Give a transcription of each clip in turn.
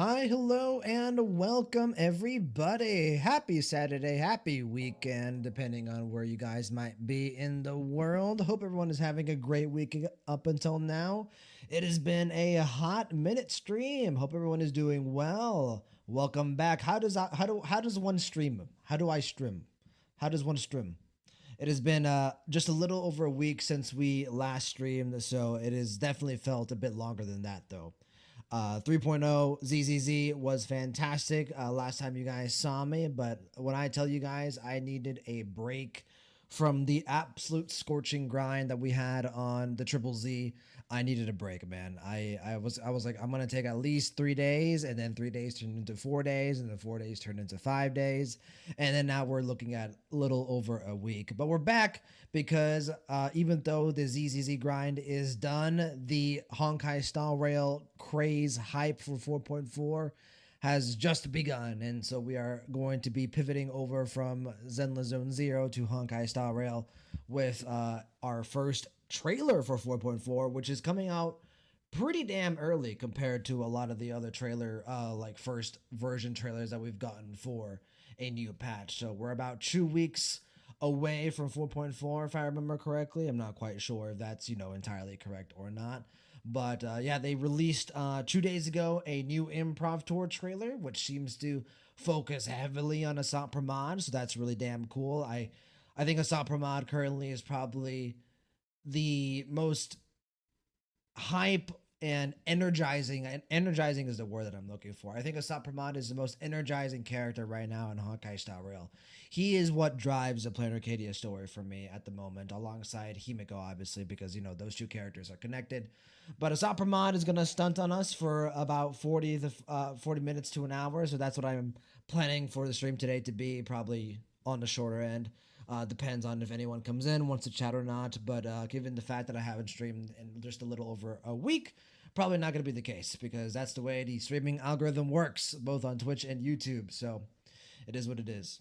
Hi, hello, and welcome everybody. Happy Saturday, happy weekend, depending on where you guys might be in the world. Hope everyone is having a great week up until now. It has been a hot minute stream. Hope everyone is doing well. Welcome back. How does one stream? How do I stream? How does one stream? It has been just a little over a week since we last streamed, so it has definitely felt a bit longer than that, though. 3.0 ZZZ was fantastic last time you guys saw me, but when I tell you guys I needed a break from the absolute scorching grind that we had on the Triple Z, I needed a break, man. I was like, I'm gonna take at least 3 days, and then 3 days turned into 4 days, and then 4 days turned into 5 days, and then now we're looking at a little over a week. But we're back because even though the ZZZ grind is done, the Honkai Style Rail craze hype for 4.4 has just begun, and so we are going to be pivoting over from Zenless Zone Zero to Honkai Style Rail with our first trailer for 4.4, which is coming out pretty damn early compared to a lot of the other trailer, like first version trailers that we've gotten for a new patch. So we're about 2 weeks away from 4.4, if I remember correctly. I'm not quite sure if that's entirely correct or not. But yeah, they released 2 days ago a new Improv tour trailer, which seems to focus heavily on Asat Pramad, so that's really damn cool. I think Asat Pramad currently is probably the most hype and energizing, and energizing is the word that I'm looking for. I think Asat Pramad is the most energizing character right now in Honkai Star Rail. He is what drives the Planar Arcadia story for me at the moment, alongside Himiko, obviously, because those two characters are connected. But Asat Pramad is gonna stunt on us for about 40 minutes to an hour, so that's what I'm planning for the stream today to be, probably on the shorter end. Depends on if anyone comes in, wants to chat or not. But given the fact that I haven't streamed in just a little over a week, probably not going to be the case because that's the way the streaming algorithm works, both on Twitch and YouTube. So it is what it is.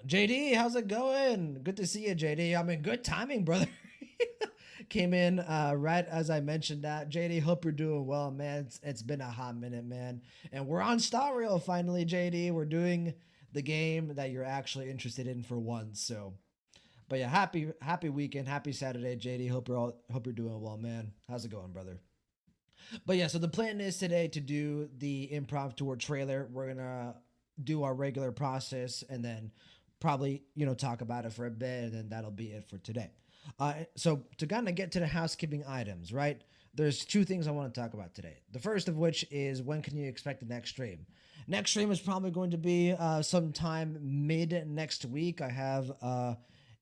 JD, how's it going? Good to see you, JD. I mean, good timing, brother. Came in right as I mentioned that. JD, hope you're doing well, man. It's been a hot minute, man. And we're on Star Rail finally, JD. We're doing the game that you're actually interested in for once. So, but yeah, happy weekend, happy Saturday, JD. Hope you're doing well, man. How's it going, brother? But yeah, so the plan is today to do the improv tour trailer. We're gonna do our regular process and then probably talk about it for a bit, and then that'll be it for today. So to kind of get to the housekeeping items, right? There's two things I want to talk about today. The first of which is, when can you expect the next stream? Next stream is probably going to be sometime mid next week. I have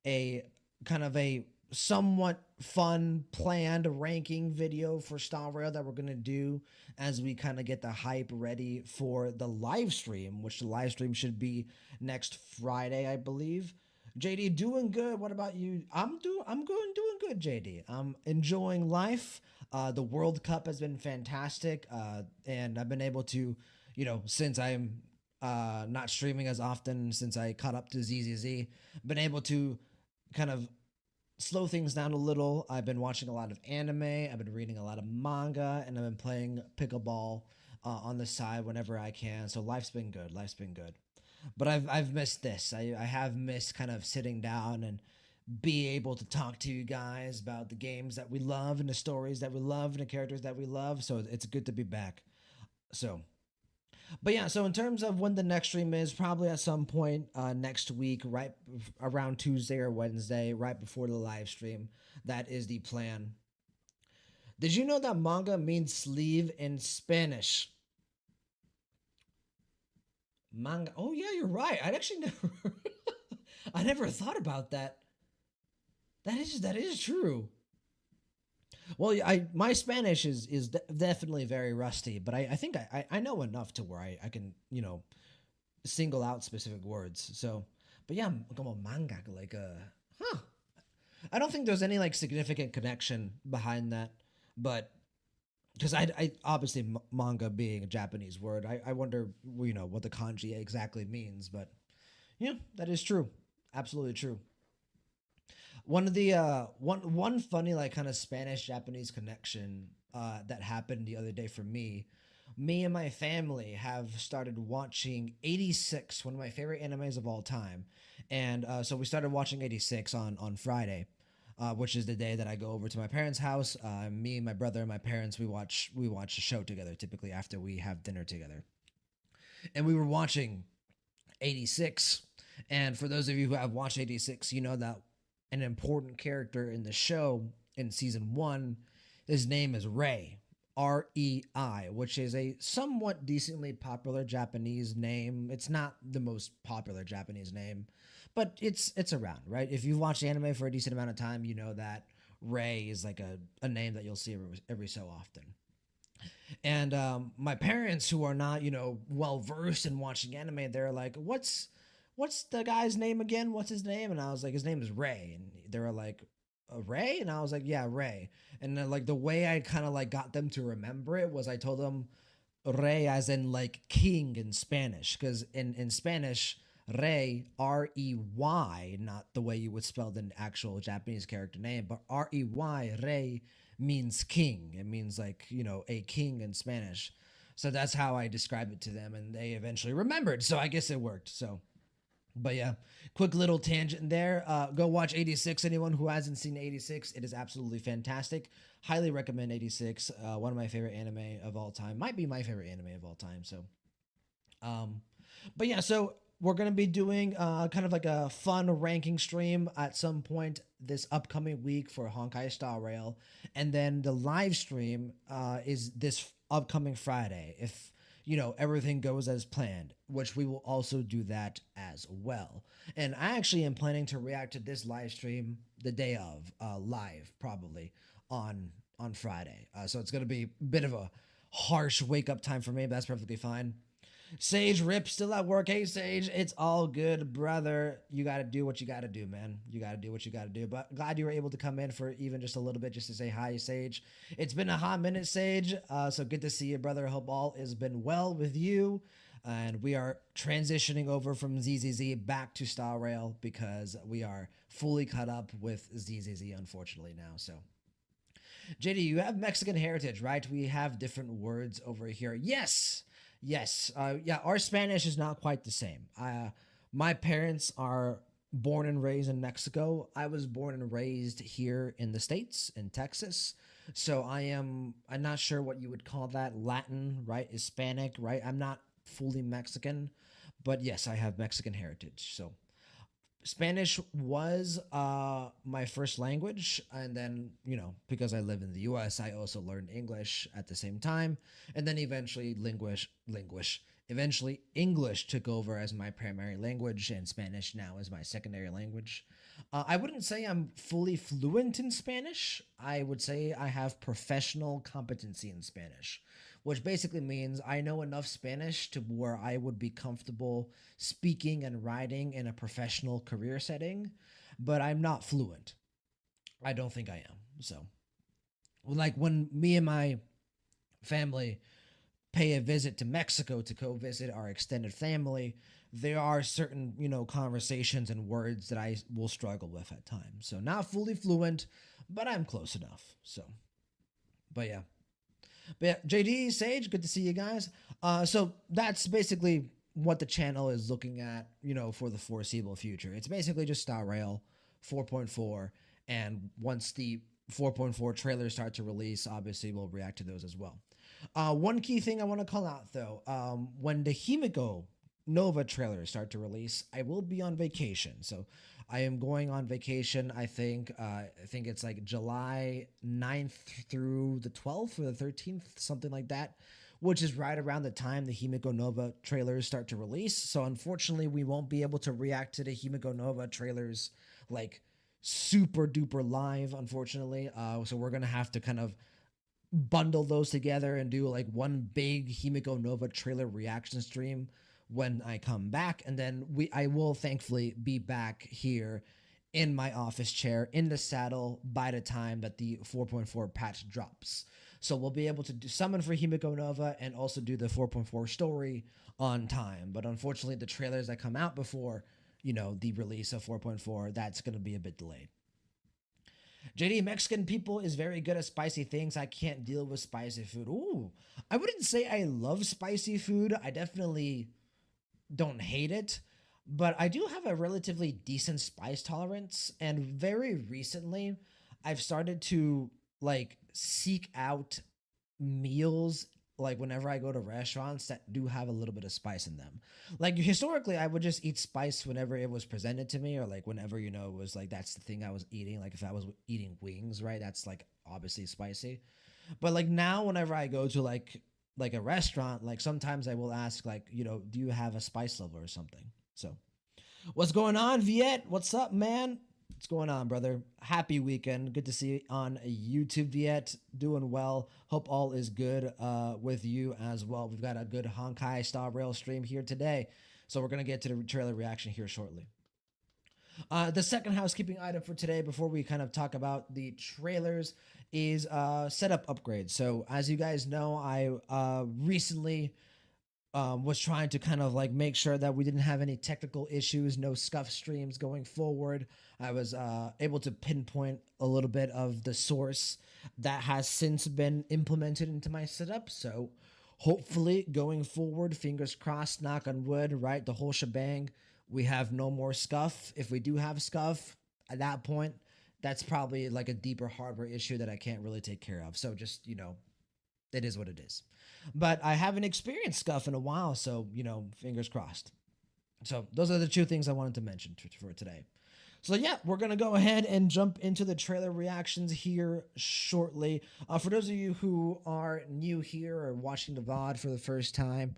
a kind of a somewhat fun planned ranking video for Star Rail that we're going to do as we kind of get the hype ready for the live stream, which the live stream should be next Friday, I believe. JD, doing good. What about you? I'm doing good, JD. I'm enjoying life. The World Cup has been fantastic, and I've been able to, since I'm not streaming as often since I caught up to ZZZ, been able to kind of slow things down a little. I've been watching a lot of anime. I've been reading a lot of manga, and I've been playing pickleball on the side whenever I can. So life's been good. Life's been good. But I've missed this. I have missed kind of sitting down and be able to talk to you guys about the games that we love and the stories that we love and the characters that we love. So it's good to be back. So, but yeah, so in terms of when the next stream is, probably at some point next week, right around Tuesday or Wednesday, right before the live stream. That is the plan. Did you know that manga means sleeve in Spanish? Manga. Oh yeah, you're right. I actually never I never thought about that. That is true. Well, I my Spanish is definitely very rusty, but I think I know enough to where I can single out specific words. So, but yeah, como manga, like huh. I don't think there's any like significant connection behind that, but because I obviously manga being a Japanese word, I wonder what the kanji exactly means, but yeah, that is true, absolutely true. One of the one funny like kind of Spanish Japanese connection that happened the other day for me me and my family have started watching 86, one of my favorite animes of all time. And so we started watching 86 on Friday, which is the day that I go over to my parents' house. Me, my brother, and my parents, we watch a show together, typically after we have dinner together. And we were watching 86. And for those of you who have watched 86, you know that an important character in the show in season one, his name is Rei, Rei, which is a somewhat decently popular Japanese name. It's not the most popular Japanese name, but it's around, right? If you've watched anime for a decent amount of time, you know that Rei is like a name that you'll see every so often. And my parents, who are not, well versed in watching anime, they're like, "What's the guy's name again? What's his name?" And I was like, "His name is Ray." And they were like, "Ray?" And I was like, "Yeah, Ray." And then like the way I kind of like got them to remember it was I told them Rey as in like king in Spanish, because in Spanish, Rey, Rey, not the way you would spell the actual Japanese character name, but Rey, Rey means king. It means like, a king in Spanish. So that's how I described it to them, and they eventually remembered. So I guess it worked. So, but yeah, quick little tangent there. Go watch 86. Anyone who hasn't seen 86, it is absolutely fantastic. Highly recommend 86. One of my favorite anime of all time. Might be my favorite anime of all time. So, um, but yeah, so we're gonna be doing kind of like a fun ranking stream at some point this upcoming week for Honkai Star Rail, and then the live stream is this upcoming Friday if everything goes as planned, which we will also do that as well. And I actually am planning to react to this live stream the day of live, probably on Friday. So it's gonna be a bit of a harsh wake up time for me, but that's perfectly fine. Sage Rip still at work. Hey Sage, it's all good, brother. You gotta do what you gotta do, man. You gotta do what you gotta do. But glad you were able to come in for even just a little bit just to say hi, Sage. It's been a hot minute, Sage. So good to see you, brother. Hope all has been well with you. And we are transitioning over from ZZZ back to Star Rail because we are fully caught up with ZZZ, unfortunately, now. So JD, you have Mexican heritage, right? We have different words over here. Yes, yes, yeah. Our Spanish is not quite the same. My parents are born and raised in Mexico. I was born and raised here in the states, in Texas. So I'm not sure what you would call that. Latin, right? Hispanic, right? I'm not fully Mexican, but yes, I have Mexican heritage. So Spanish was my first language, and then because I live in the U.S., I also learned English at the same time, and then eventually eventually English took over as my primary language, and Spanish now is my secondary language. I wouldn't say I'm fully fluent in Spanish. I would say I have professional competency in Spanish, which basically means I know enough Spanish to where I would be comfortable speaking and writing in a professional career setting, but I'm not fluent. I don't think I am. So, like when me and my family pay a visit to Mexico to go visit our extended family, there are certain, conversations and words that I will struggle with at times. So, not fully fluent, but I'm close enough. So, but yeah. But yeah, JD, Sage, good to see you guys. So that's basically what the channel is looking at, for the foreseeable future. It's basically just Star Rail 4.4, and once the 4.4 trailers start to release, obviously we'll react to those as well. One key thing I want to call out though, when the Himiko Nova trailers start to release, I will be on vacation. So I am going on vacation. I think it's like July 9th through the 12th or the 13th, something like that, which is right around the time the Himiko Nova trailers start to release. So unfortunately, we won't be able to react to the Himiko Nova trailers like super duper live, unfortunately. So we're gonna have to kind of bundle those together and do like one big Himiko Nova trailer reaction stream when I come back, and then I will thankfully be back here in my office chair in the saddle by the time that the 4.4 patch drops. So we'll be able to summon for Himiko Nova and also do the 4.4 story on time. But unfortunately, the trailers that come out before the release of 4.4, that's going to be a bit delayed. JD, Mexican people is very good at spicy things. I can't deal with spicy food. Ooh, I wouldn't say I love spicy food. I definitely don't hate it, but I do have a relatively decent spice tolerance. And very recently, I've started to like seek out meals like whenever I go to restaurants that do have a little bit of spice in them. Like historically, I would just eat spice whenever it was presented to me, or like whenever it was like that's the thing I was eating. Like if I was eating wings, right? That's like obviously spicy. But like now, whenever I go to like a restaurant, like sometimes I will ask like do you have a spice level or something? So what's going on, Viet? What's up, man? What's going on, brother? Happy weekend. Good to see you on YouTube, Viet. Doing well. Hope all is good with you as well. We've got a good Honkai Star Rail stream here today. So we're going to get to the trailer reaction here shortly. The second housekeeping item for today, before we kind of talk about the trailers, is setup upgrades. So as you guys know, I recently was trying to kind of like make sure that we didn't have any technical issues, no scuff streams going forward. I was able to pinpoint a little bit of the source that has since been implemented into my setup. So hopefully going forward, fingers crossed, knock on wood, right? The whole shebang. We have no more scuff. If we do have scuff at that point, that's probably like a deeper hardware issue that I can't really take care of. So just, it is what it is. But I haven't experienced scuff in a while, so fingers crossed. So those are the two things I wanted to mention for today. So yeah, we're gonna go ahead and jump into the trailer reactions here shortly. For those of you who are new here or watching the VOD for the first time,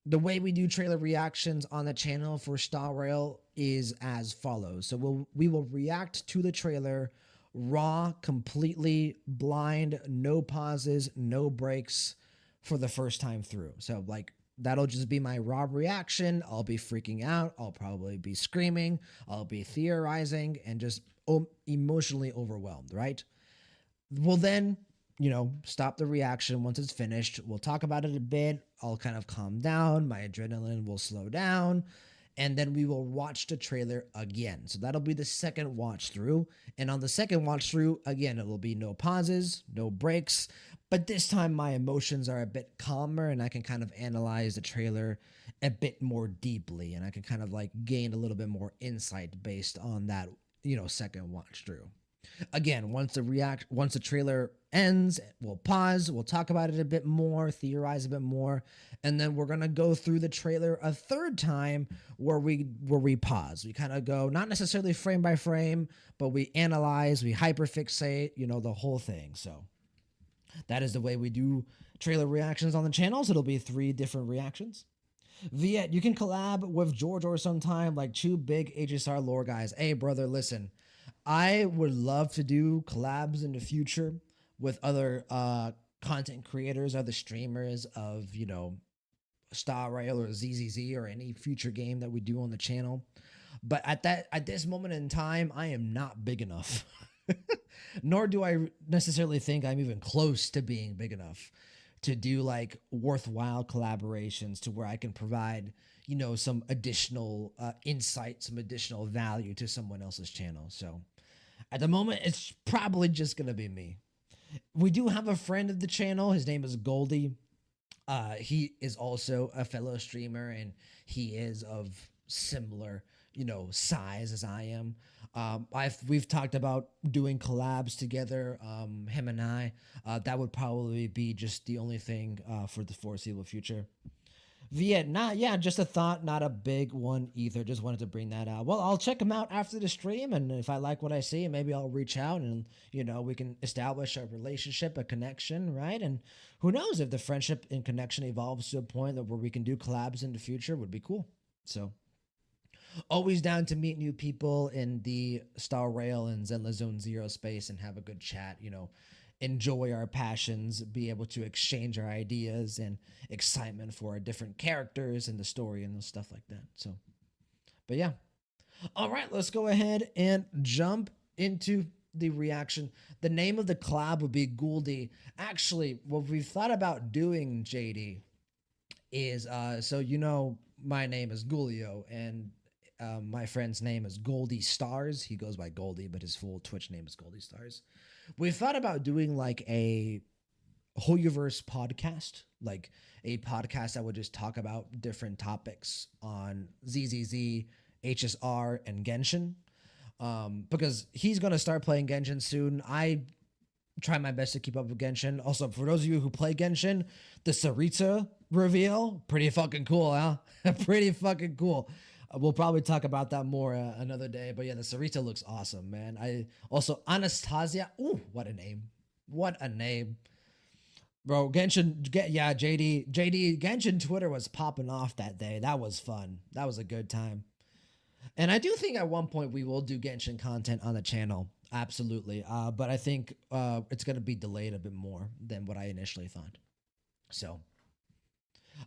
the way we do trailer reactions on the channel for Star Rail is as follows. So we will react to the trailer raw, completely blind, no pauses, no breaks for the first time through. So like that'll just be my raw reaction. I'll be freaking out. I'll probably be screaming. I'll be theorizing and just emotionally overwhelmed, right? We'll then, stop the reaction once it's finished. We'll talk about it a bit. I'll kind of calm down. My adrenaline will slow down. And then we will watch the trailer again. So that'll be the second watch through. And on the second watch through, again, it will be no pauses, no breaks. But this time my emotions are a bit calmer and I can kind of analyze the trailer a bit more deeply. And I can kind of like gain a little bit more insight based on that, second watch through. Again, once the trailer ends, we'll pause, we'll talk about it a bit more, theorize a bit more, and then we're gonna go through the trailer a third time where we pause. We kind of go not necessarily frame by frame, but we analyze, we hyperfixate, the whole thing. So that is the way we do trailer reactions on the channel. So it'll be 3 different reactions. Viet, you can collab with George or sometime, like 2 big HSR lore guys. Hey, brother, listen. I would love to do collabs in the future with other content creators, other streamers of, Star Rail or ZZZ or any future game that we do on the channel. But at this moment in time, I am not big enough. Nor do I necessarily think I'm even close to being big enough to do like worthwhile collaborations to where I can provide, some additional insight, some additional value to someone else's channel. So at the moment, it's probably just going to be me. We do have a friend of the channel. His name is Goldie. He is also a fellow streamer and he is of similar, size as I am. We've talked about doing collabs together, him and I. That would probably be just the only thing for the foreseeable future. Vietnam, yeah, just a thought, not a big one either. Just wanted to bring that out. Well, I'll check him out after the stream, and if I like what I see, maybe I'll reach out and we can establish a relationship, a connection, right? And who knows if the friendship and connection evolves to a point that where we can do collabs in the future would be cool. So always down to meet new people in the Star Rail and Zenla Zone Zero space and have a good chat, enjoy our passions, be able to exchange our ideas and excitement for our different characters and the story and stuff like that. So, but yeah. All right, let's go ahead and jump into the reaction. The name of the collab would be Gouldy. Actually, what we've thought about doing, JD, is so my name is Gulio, and My friend's name is Goldie Stars. He goes by Goldie, but his full Twitch name is Goldie Stars. We thought about doing like a Hoyoverse podcast, like a podcast that would just talk about different topics on ZZZ, HSR, and Genshin. Because he's gonna start playing Genshin soon. I try my best to keep up with Genshin. Also, for those of you who play Genshin, the Sarita reveal, pretty fucking cool, huh? Pretty fucking cool. We'll probably talk about that more another day. But yeah, the Sarita looks awesome, man. I also Anastasia. Ooh, what a name! What a name, bro. Yeah, JD, Genshin Twitter was popping off that day. That was fun. That was a good time. And I do think at one point we will do Genshin content on the channel. Absolutely. But I think it's going to be delayed a bit more than what I initially thought. So,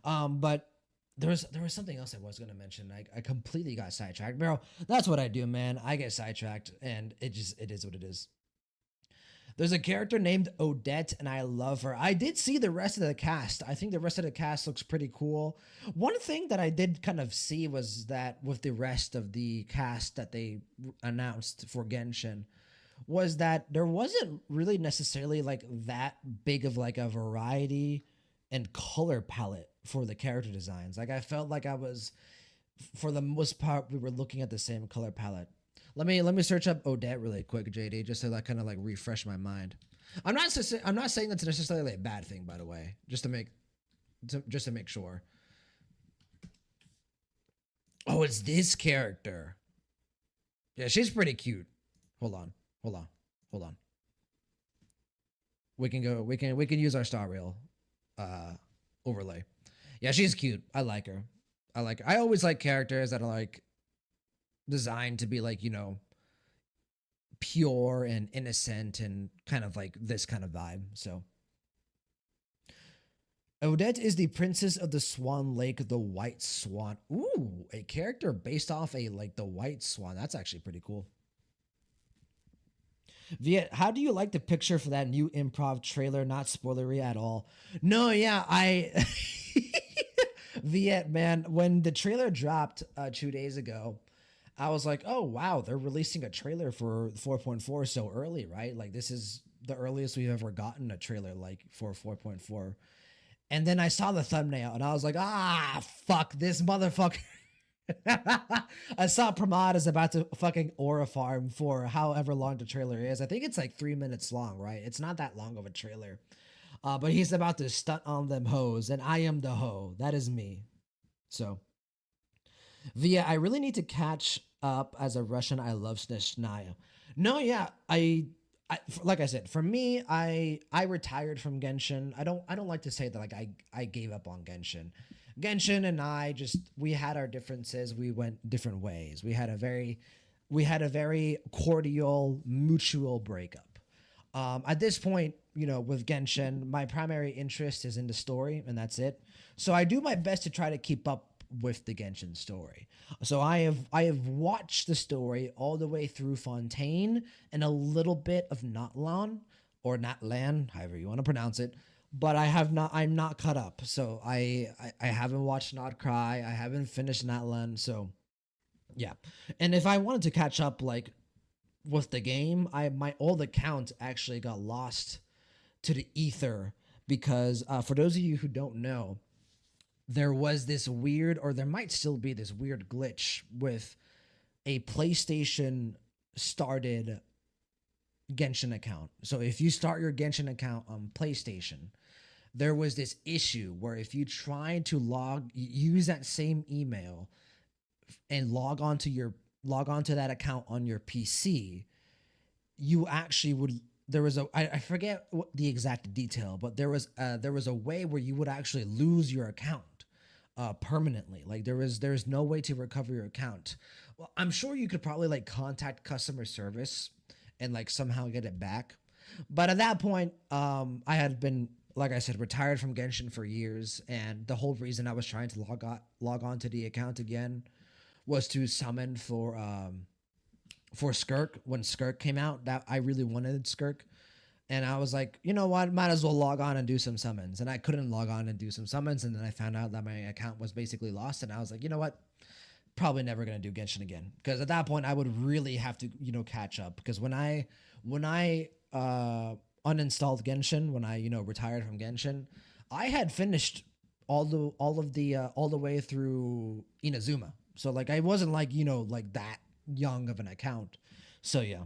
but there was something else I was going to mention. I completely got sidetracked. Bro, that's what I do, man. I get sidetracked and it is what it is. There's a character named Odette, and I love her. I did see the rest of the cast. I think the rest of the cast looks pretty cool. One thing that I did kind of see was that with the rest of the cast that they announced for Genshin, was that there wasn't really necessarily like that big of like a variety and color palette for the character designs. Like I felt like I was, for the most part, we were looking at the same color palette. Let me search up Odette really quick, JD, just to like kind of like refresh my mind. I'm not saying that's necessarily a bad thing, by the way, just to make sure. Oh, it's this character. Yeah, she's pretty cute. Hold on, hold on, hold on. We can go. We can use our star rail overlay. Yeah, she's cute. I like her. I like her. I always like characters that are like designed to be like, you know, pure and innocent and kind of like this kind of vibe. So Odette is the princess of the Swan Lake, the White Swan. Ooh, a character based off a like the White Swan. That's actually pretty cool. Viet, how do you like the picture for that new improv trailer? Not spoilery at all. No, yeah, I Viet, man, when the trailer dropped 2 days ago, I was like, oh wow, they're releasing a trailer for 4.4 so early, right? Like this is the earliest we've ever gotten a trailer like for 4.4. And then I saw the thumbnail and I was like, ah, fuck this motherfucker. Asat Pramad is about to fucking aura farm for however long the trailer is. I think it's like 3 minutes long, right? It's not that long of a trailer. But he's about to stunt on them hoes, and I am the hoe. That is me. So, Via, I really need to catch up as a Russian. I love Snezhnaya. No, yeah, like I said, for me, I retired from Genshin. I don't like to say that like I gave up on Genshin. Genshin and I just we had our differences. We went different ways. We had a very cordial, mutual breakup. At this point, you know, with Genshin, my primary interest is in the story, and that's it. So I do my best to try to keep up with the Genshin story. So I have watched the story all the way through Fontaine and a little bit of Natlan or Natlan, however you want to pronounce it. But I'm not caught up. So I haven't watched Not Cry. I haven't finished Natlan. So yeah. And if I wanted to catch up like with the game, my old account actually got lost to the ether because for those of you who don't know, there was this weird, or there might still be this weird glitch with a PlayStation started Genshin account. So if you start your Genshin account on PlayStation, there was this issue where if you tried to use that same email and log onto that account on your PC, you actually would there was I forget what the exact detail, but there was a way where you would actually lose your account permanently. Like there's no way to recover your account. Well, I'm sure you could probably like contact customer service and like somehow get it back. But at that point, I had been, like I said, retired from Genshin for years, and the whole reason I was trying to log on to the account again was to summon for Skirk when Skirk came out. That I really wanted Skirk. And I was like, you know what? Might as well log on and do some summons. And I couldn't log on and do some summons. And then I found out that my account was basically lost. And I was like, you know what? probably never gonna do Genshin again because at that point I would really have to catch up because when I uninstalled Genshin when I retired from Genshin, I had finished all the way through Inazuma. So like I wasn't like like that young of an account. So yeah.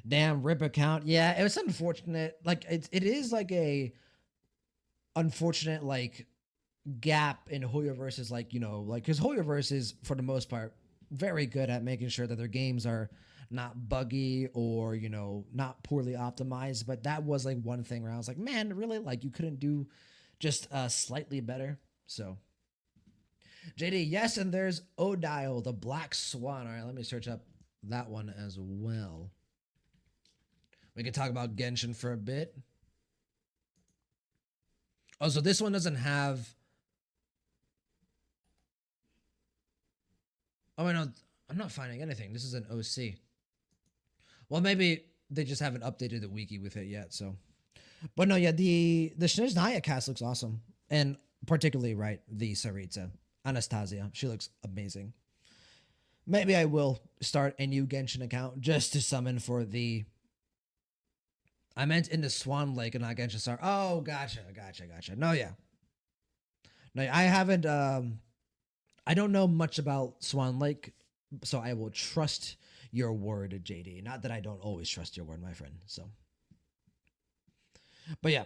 Damn rip account. Yeah, it was unfortunate. Like it is like a unfortunate like gap in Hoyoverse is like, like because Hoyoverse is for the most part very good at making sure that their games are not buggy or, not poorly optimized. But that was like one thing where I was like, man, really? Like you couldn't do just slightly better. So JD, yes, and there's Odile, the Black Swan. All right, let me search up that one as well. We can talk about Genshin for a bit. Oh, so this one doesn't have. Oh, I know. I'm not finding anything. This is an OC. Well, maybe they just haven't updated the wiki with it yet. So, but no, yeah, the Snezhnaya cast looks awesome, and particularly right the Saritsa Anastasia. She looks amazing. Maybe I will start a new Genshin account just to summon for the. I meant in the Swan Lake and not Genshin Star. Oh, gotcha. No, yeah. No, I haven't. I don't know much about Swan Lake, so I will trust your word, JD. Not that I don't always trust your word, my friend. So, but yeah,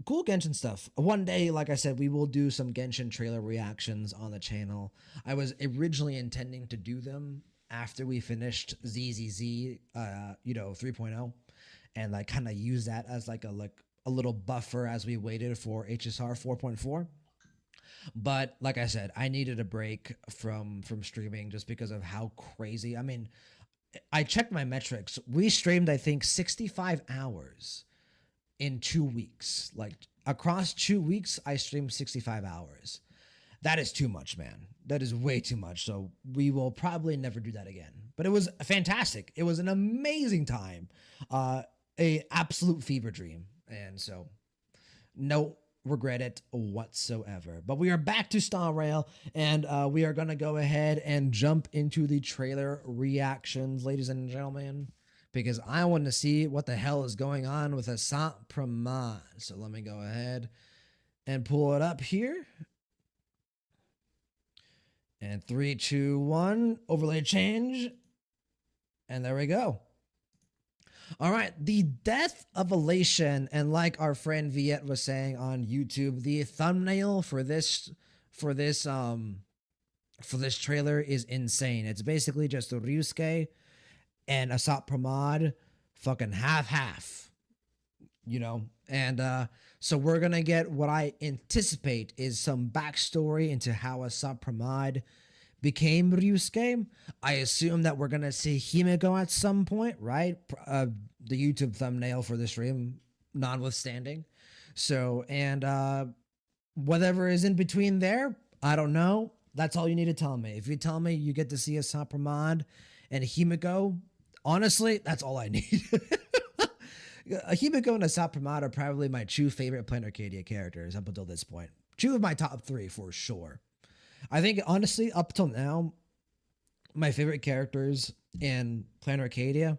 cool Genshin stuff. One day, like I said, we will do some Genshin trailer reactions on the channel. I was originally intending to do them after we finished ZZZ, 3.0, and like kind of use that as like a little buffer as we waited for HSR 4.4. But like I said, I needed a break from streaming just because of how crazy. I mean, I checked my metrics. We streamed, I think, 65 hours in 2 weeks. Like across 2 weeks, I streamed 65 hours. That is too much, man. That is way too much. So we will probably never do that again. But it was fantastic. It was an amazing time. A absolute fever dream. And so no regret it whatsoever. But we are back to Star Rail, and we are going to go ahead and jump into the trailer reactions, ladies and gentlemen, because I want to see what the hell is going on with Asat Pramad. So let me go ahead and pull it up here. And 3, 2, 1, overlay change. And there we go. All right, the death of Elation, and like our friend Viet was saying on YouTube, the thumbnail for this trailer is insane. It's basically just Ryusuke and Asat Pramad, fucking half, and so we're gonna get what I anticipate is some backstory into how Asat Pramad became Ryusuke. I assume that we're gonna see Himeko at some point, right? The YouTube thumbnail for the stream notwithstanding. So, and whatever is in between there, I don't know. That's all you need to tell me. If you tell me you get to see Asat Pramad and Himeko, honestly, that's all I need. Himeko and Asat Pramad are probably my two favorite Planet Arcadia characters up until this point. Two of my top 3 for sure. I think, honestly, up till now, my favorite characters in Planet Arcadia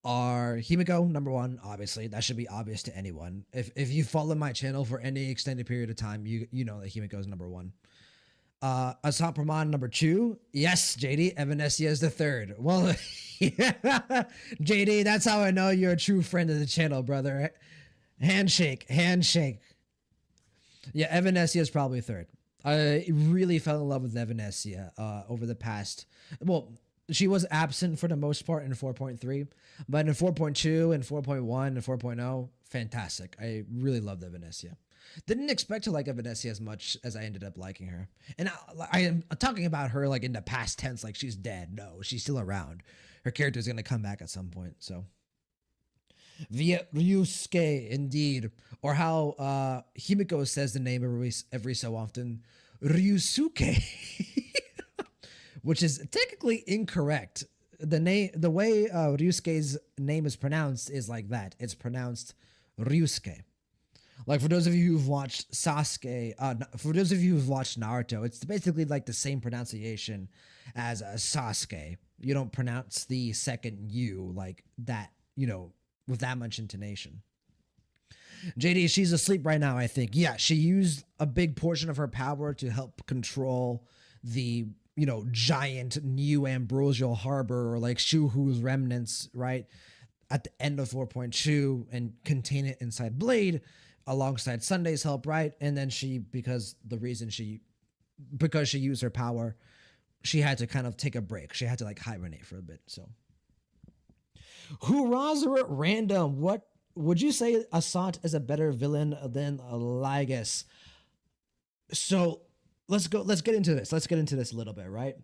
are Himeko, number 1, obviously. That should be obvious to anyone. If you follow my channel for any extended period of time, you know that Himeko is number 1. Asat Pramad, number 2. Yes, JD, Evanescia is the 3rd. Well, yeah, JD, that's how I know you're a true friend of the channel, brother. Handshake. Yeah, Evanescia is probably 3rd. I really fell in love with Evanescia over the past. Well, she was absent for the most part in 4.3, but in 4.2 and 4.1 and 4.0, fantastic. I really loved Evanescia. Didn't expect to like Evanescia as much as I ended up liking her. And I am talking about her like in the past tense, like she's dead. No, she's still around. Her character is going to come back at some point. So, via Ryusuke, indeed. Or how Himeko says the name every so often, Ryusuke. Which is technically incorrect. The way Ryusuke's name is pronounced is like that. It's pronounced Ryusuke. Like for those of you who've watched Sasuke, for those of you who've watched Naruto, it's basically like the same pronunciation as Sasuke. You don't pronounce the second U like that, with that much intonation. JD, she's asleep right now, I think. Yeah, she used a big portion of her power to help control the, giant New Ambrosial Harbor or like Shuhu's remnants, right? At the end of 4.2 and contain it inside Blade alongside Sunday's help, right? And then because she used her power, she had to kind of take a break. She had to like hibernate for a bit. So Hurrahs at random. What would you say Asat is a better villain than Lygus? So let's get into this. Let's get into this a little bit, right?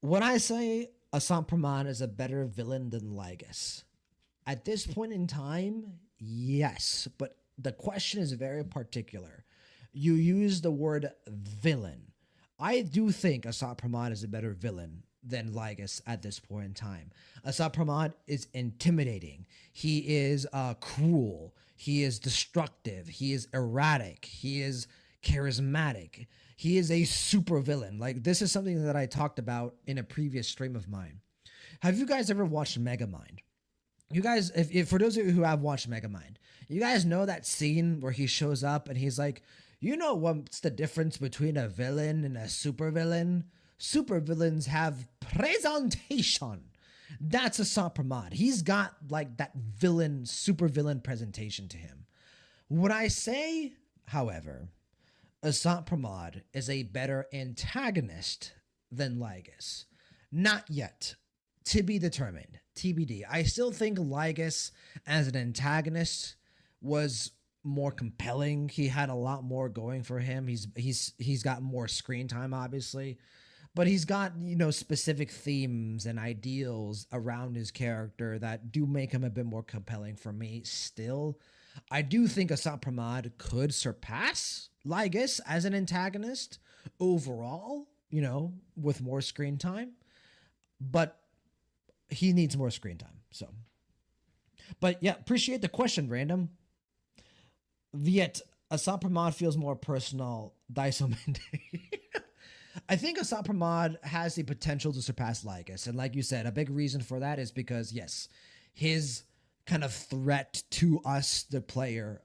When I say Asat Pramad is a better villain than Lygus, at this point in time, yes, but the question is very particular. You use the word villain. I do think Asat Pramad is a better villain than Lygus at this point in time. Asat Pramad is intimidating. He is cruel. He is destructive. He is erratic. He is charismatic. He is a super villain. Like, this is something that I talked about in a previous stream of mine. Have you guys ever watched Megamind? You guys, if for those of you who have watched Megamind, you guys know that scene where he shows up and he's like, you know what's the difference between a villain and a supervillain? Supervillains have presentation. That's Asat Pramad. He's got like that villain, supervillain presentation to him. When I say, however, Asat Pramad is a better antagonist than Lygus, not yet. To be determined. TBD. I still think Lygus as an antagonist was more compelling. He had a lot more going for him. He's got more screen time, obviously, but he's got specific themes and ideals around his character that do make him a bit more compelling for me. Still, I do think Asat Pramad could surpass Lygus as an antagonist overall. With more screen time, but he needs more screen time. So, but yeah, appreciate the question, random. Yet Asat Pramad feels more personal. Daiso I think Asat Pramad has the potential to surpass Lygus, and like you said, a big reason for that is because yes, his kind of threat to us, the player,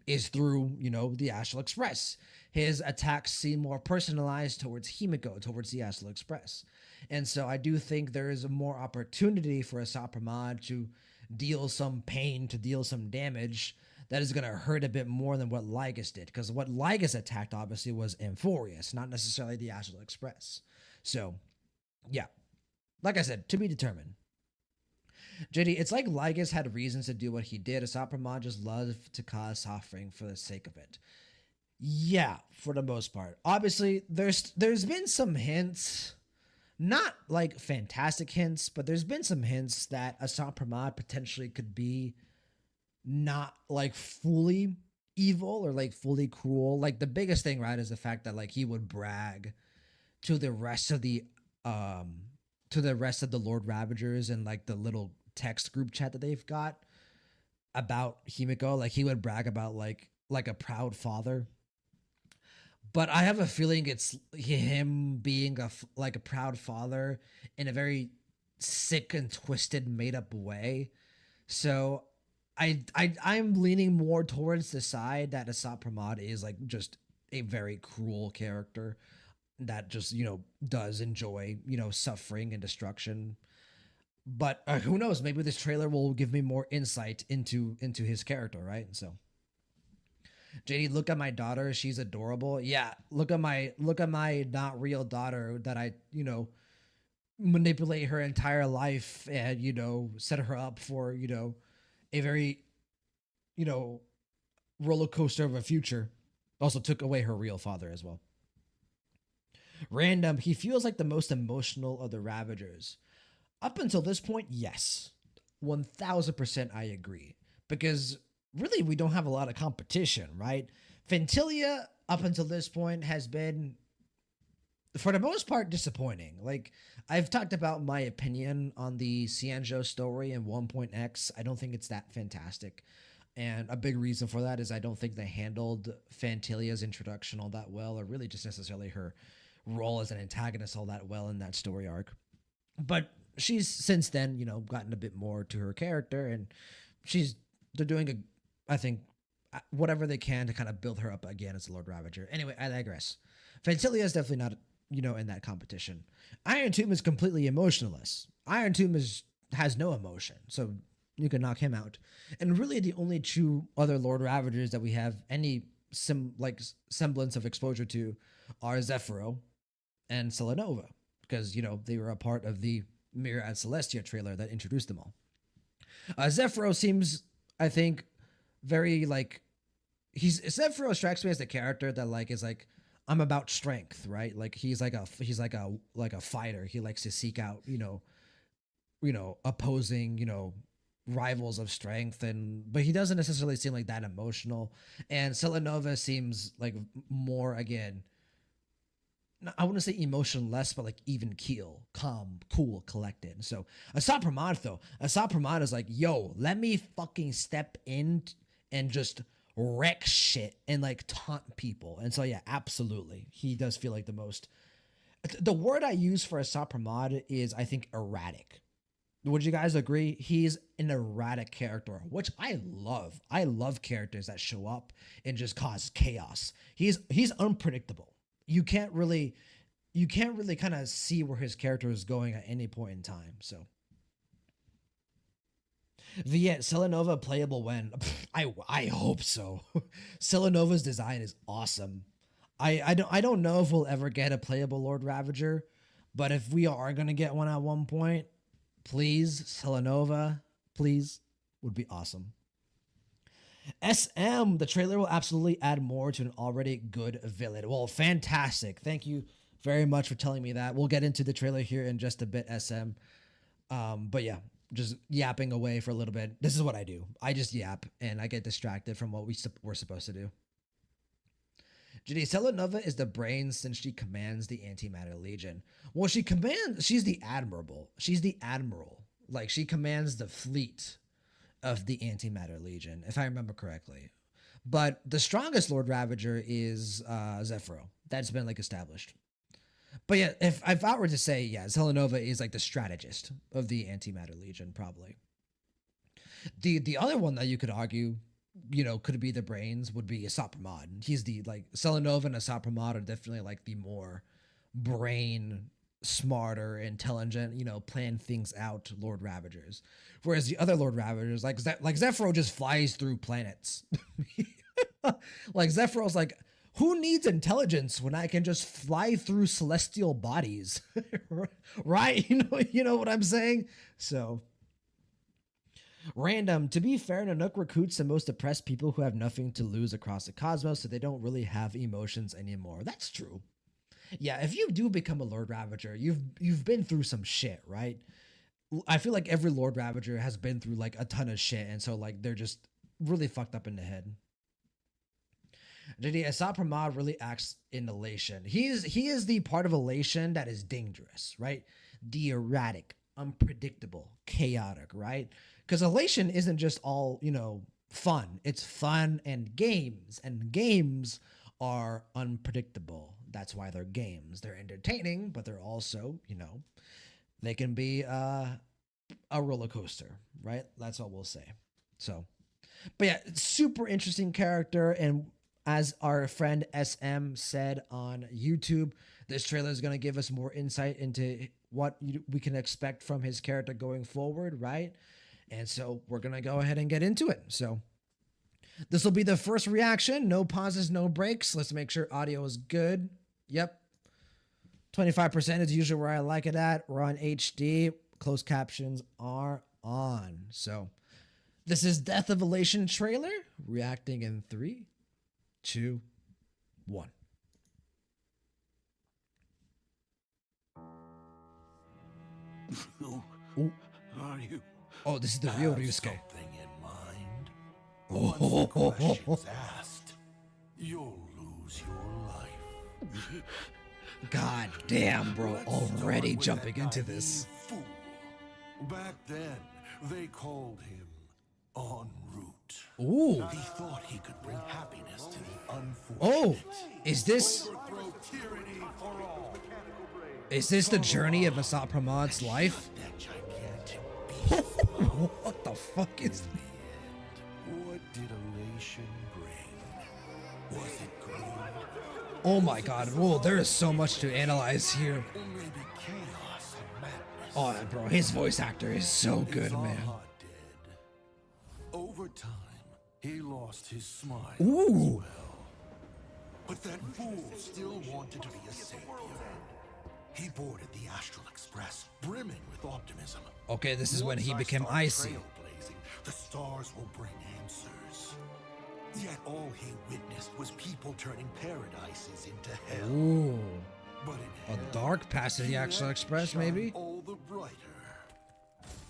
is through the Astral Express. His attacks seem more personalized towards Himiko, towards the Astral Express. And so I do think there is a more opportunity for Asat Pramad to deal some pain, to deal some damage that is going to hurt a bit more than what Lygus did. Because what Lygus attacked, obviously, was Amphorius, not necessarily the Astral Express. So, yeah. Like I said, to be determined. JD, it's like Lygus had reasons to do what he did. Asat Pramad just loved to cause suffering for the sake of it. Yeah, for the most part. Obviously, there's been some hints, not like fantastic hints, but there's been some hints that Asat Pramad potentially could be not like fully evil or like fully cruel. Like the biggest thing, right, is the fact that like he would brag to the rest of the Lord Ravagers and like the little text group chat that they've got about Himiko. Like he would brag about like a proud father. But I have a feeling it's him being a proud father in a very sick and twisted, made up way. So I'm leaning more towards the side that Asat Pramad is like just a very cruel character that just does enjoy suffering and destruction. But who knows? Maybe this trailer will give me more insight into his character, right? So. JD, look at my daughter. She's adorable. Yeah, look at my not real daughter that I, manipulate her entire life and, set her up for, a very, roller coaster of a future. Also took away her real father as well. Random, he feels like the most emotional of the Ravagers. Up until this point, yes. 1000% I agree. Because really, we don't have a lot of competition, right? Fentilia, up until this point, has been, for the most part, disappointing. Like, I've talked about my opinion on the Cianjo story in 1.x. I don't think it's that fantastic. And a big reason for that is I don't think they handled Fantilia's introduction all that well, or really just necessarily her role as an antagonist all that well in that story arc. But she's since then, gotten a bit more to her character, and they're doing I think, whatever they can to kind of build her up again as the Lord Ravager. Anyway, I digress. Fantilia is definitely not, in that competition. Iron Tomb is completely emotionless. Iron Tomb has no emotion, so you can knock him out. And really, the only two other Lord Ravagers that we have any semblance of exposure to are Zephyro and Selenova, because they were a part of the Mirror at Celestia trailer that introduced them all. Zephyro seems, I think, very Zephyro strikes me as the character that is I'm about strength, right? Like he's like a fighter. He likes to seek out opposing rivals of strength, but he doesn't necessarily seem like that emotional. And Selenova seems like more, again, I wouldn't say emotionless, but like even keel, calm, cool, collected. So Asat Pramad is like, yo, let me fucking step in and just wreck shit and taunt people. And so yeah, absolutely, he does feel like the most. The word I use for Asat Pramad is, I think, erratic. Would you guys agree? He's an erratic character, which I love. I love characters that show up and just cause chaos. He's unpredictable. You can't really kind of see where his character is going at any point in time. So Viet, Selenova playable when? I hope so. Selenova's design is awesome. I don't know if we'll ever get a playable Lord Ravager, but if we are gonna get one at one point, please, Selenova, please, would be awesome. SM, the trailer will absolutely add more to an already good villain. Well, fantastic. Thank you very much for telling me that. We'll get into the trailer here in just a bit, SM. But yeah, just yapping away for a little bit. This is what I do. I just yap, and I get distracted from what we're supposed to do. JD, Selenova is the brains since she commands the Antimatter Legion. Well, she's the admiral. She's the admiral. Like, she commands the fleet of the Antimatter Legion, if I remember correctly. But the strongest Lord Ravager is Zephyro. That's been established. But yeah, if I were to say, yeah, Selenova is the strategist of the Antimatter Legion, probably. The other one that you could argue, could be the brains would be Asat Pramad. He's the Selenova and Asat Pramad are definitely the more brain smarter, intelligent, plan things out Lord Ravagers. Whereas the other Lord Ravagers, like Zephyro, just flies through planets. Zephyro's who needs intelligence when I can just fly through celestial bodies? Right? You know what I'm saying? So random. To be fair, Nanook recruits the most oppressed people who have nothing to lose across the cosmos, so they don't really have emotions anymore. That's true. Yeah, if you do become a Lord Ravager, you've been through some shit, right? I feel like every Lord Ravager has been through a ton of shit, and so they're just really fucked up in the head. JD, Asat Pramad really acts in Elation. He is the part of Elation that is dangerous, right? The erratic, unpredictable, chaotic, right? Because Elation isn't just all, fun. It's fun and games are unpredictable. That's why they're games. They're entertaining, but they're also, they can be a roller coaster, right? That's all we'll say. So, but yeah, super interesting character. And as our friend SM said on YouTube, this trailer is going to give us more insight into what we can expect from his character going forward, right? And so we're going to go ahead and get into it. So this will be the first reaction. No pauses, no breaks. Let's make sure audio is good. Yep. 25% is usually where I like it at. We're on HD. Closed captions are on. So this is Death of Elation trailer. Reacting in 3, 2, 1. Who are you? Oh, this is the real Ryusuke. Something in mind. Once the question's asked, you'll lose your life. God damn, bro. Let's Already start with jumping that into naive this. Fool. Back then, they called him En route. Ooh. He thought he could bring happiness to the unfortunate. Oh, is this Overthrow tyranny for all. the journey of Asat Pramad's life? That gigantic beast. What the fuck is What did Elation bring? Was it greed? Oh my god. Whoa, there is so much to analyze here. Or maybe chaos and madness? Oh, bro, his voice actor is so good, man. Zaha dead. Over time, he lost his smile Ooh. as well. But that fool still wanted to be a savior. He boarded the Astral Express, brimming with optimism. Okay, this is when he Once I became start icy. trailblazing, the stars will bring answers. Yet all he witnessed was people turning paradises into hell. Ooh. But in A hell, dark past of the he Astral let Express, shine maybe? all the brighter.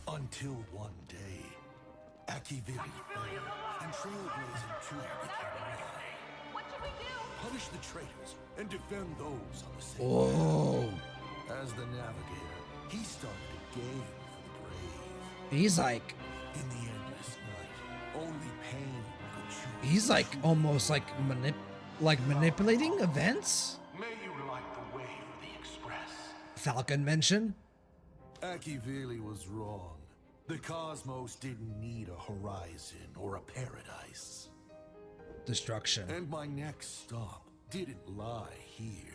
Until one day, Akivili fell, and trailblazing too became alive. What should we do? Punish the traitors and defend those on the same Oh. path. As the navigator, he started a game for the brave. He's like, In the endless night, only pain could choose. he's like almost like manipulating events? May you light the way for the express. Falcon mention? Akivili was wrong. The cosmos didn't need a horizon or a paradise. Destruction. And my next stop didn't lie here.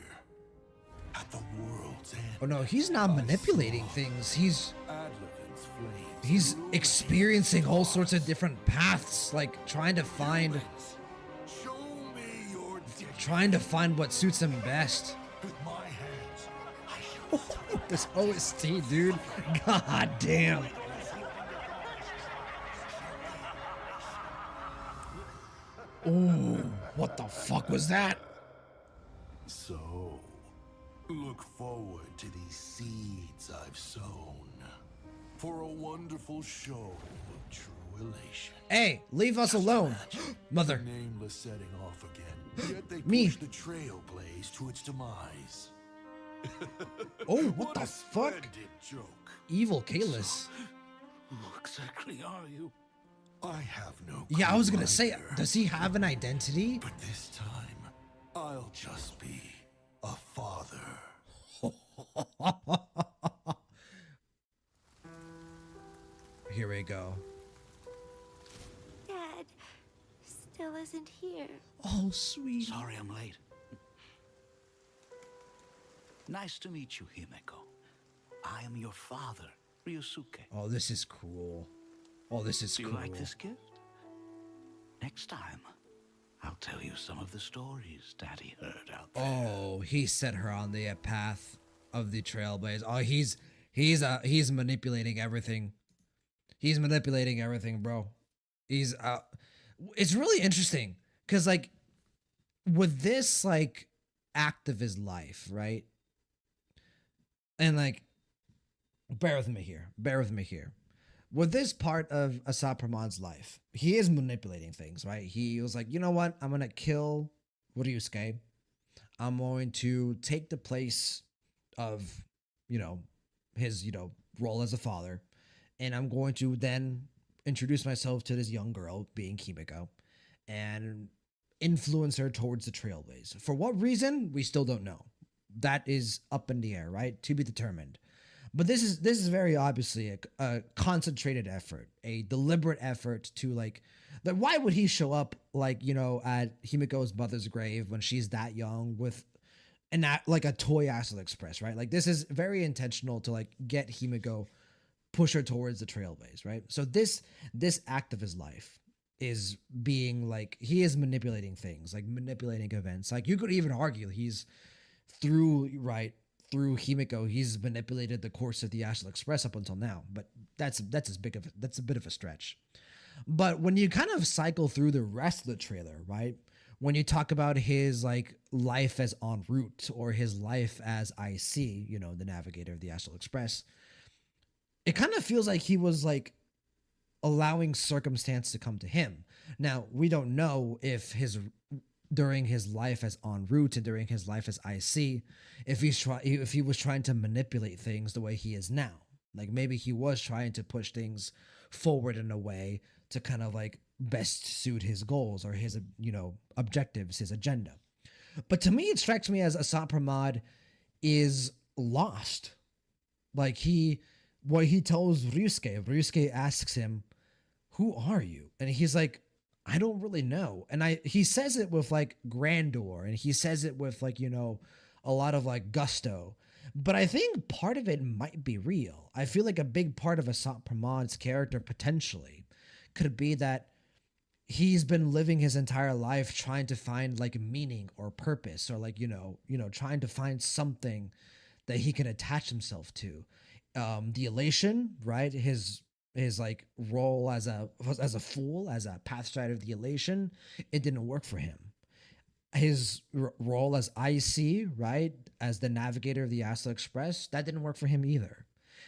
At the world's end. Oh no, he's not manipulating things. He's Adlevin's flames. he's illuminate experiencing all sorts of stars. different paths, like trying to find Show me your dick. trying to find what suits him best. With my hands, I shall This OST, dude. God damn. Ooh, what the fuck was that? So, look forward to these seeds I've sown for a wonderful show of true elation. Hey, leave us alone. Mother. Nameless setting off again, yet they Me. push the trailblaze to its demise. Oh, what the a fuck? splendid joke. Evil Kalis. Who exactly are you? I have no Yeah, I clue was gonna say, either. does he have an identity? But this time, I'll just be a father. Here we go. Dad still isn't here. Oh, sweet. Sorry I'm late. Nice to meet you, Himeko. I am your father, Ryosuke. Oh, this is cool. Oh, this is Do you cool. like this gift? Next time, I'll tell you some of the stories Daddy heard out there. Oh, he set her on the path of the trailblaze. Oh, he's manipulating everything. He's manipulating everything, bro. He's it's really interesting because like with this like act of his life, right? And like bear with me here. Bear with me here. With this part of Asat Pramad's life, he is manipulating things, right? He was like, you know what? I'm gonna kill Ryusuke. I'm going to take the place of, his, role as a father. And I'm going to then introduce myself to this young girl, being Kimiko, and influence her towards the trailblaze. For what reason? We still don't know. That is up in the air, right? To be determined. But this is very obviously a concentrated effort, a deliberate effort to why would he show up at Himiko's mother's grave when she's that young with a toy Astral Express, right? Like this is very intentional to get Himiko, push her towards the trailblaze, right? So this act of his life is being he is manipulating things, manipulating events. You could even argue he's through Himiko, he's manipulated the course of the Astral Express up until now, but that's a bit of a stretch. But when you kind of cycle through the rest of the trailer, right? When you talk about his life as en route or his life as IC, the navigator of the Astral Express, it kind of feels like he was allowing circumstance to come to him. Now, we don't know if during his life as en route and during his life as IC, if he was trying to manipulate things the way he is now. Maybe he was trying to push things forward in a way to kind of best suit his goals or his objectives, his agenda. But to me, it strikes me as Asat Pramad is lost. Like what he tells Ryusuke asks him, "Who are you?" And he's like, "I don't really know." And he says it with like grandeur, and he says it with like a lot of like gusto. But I think part of it might be real. I feel like a big part of Asat Pramad's character potentially could be that he's been living his entire life trying to find like meaning or purpose, or like trying to find something that he can attach himself to. The Elation, right? His like role as a fool, as a pathfinder of the Elation, it didn't work for him. His role as IC, right, as the navigator of the Astral Express, that didn't work for him either.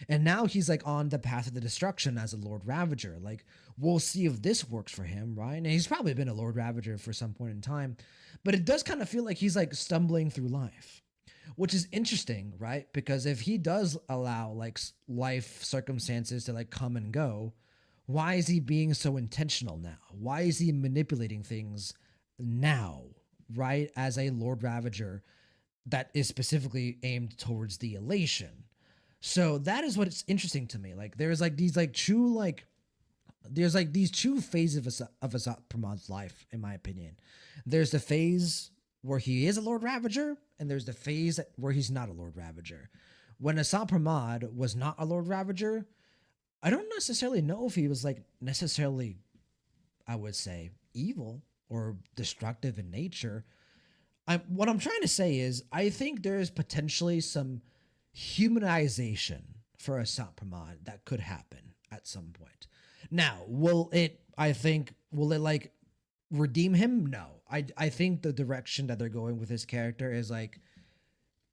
And now he's like on the path of the destruction as a Lord Ravager. Like, we'll see if this works for him, right? And he's probably been a Lord Ravager for some point in time, but it does kind of feel like he's like stumbling through life, which is interesting, right? Because if he does allow like life circumstances to like come and go, why is he being so intentional now? Why is he manipulating things now, right? As a Lord Ravager that is specifically aimed towards the Elation. So that is what it's interesting to me. Like there's like these like true like there's like these two phases of Asat Pramad's life, in my opinion. There's the phase where he is a Lord Ravager, and there's the phase where he's not a Lord Ravager. When Asat Pramad was not a Lord Ravager, I don't necessarily know if he was like necessarily, I would say, evil or destructive in nature. What I'm trying to say is I think there is potentially some humanization for Asat Pramad that could happen at some point. Now, will it like redeem him? No. I think the direction that they're going with his character is like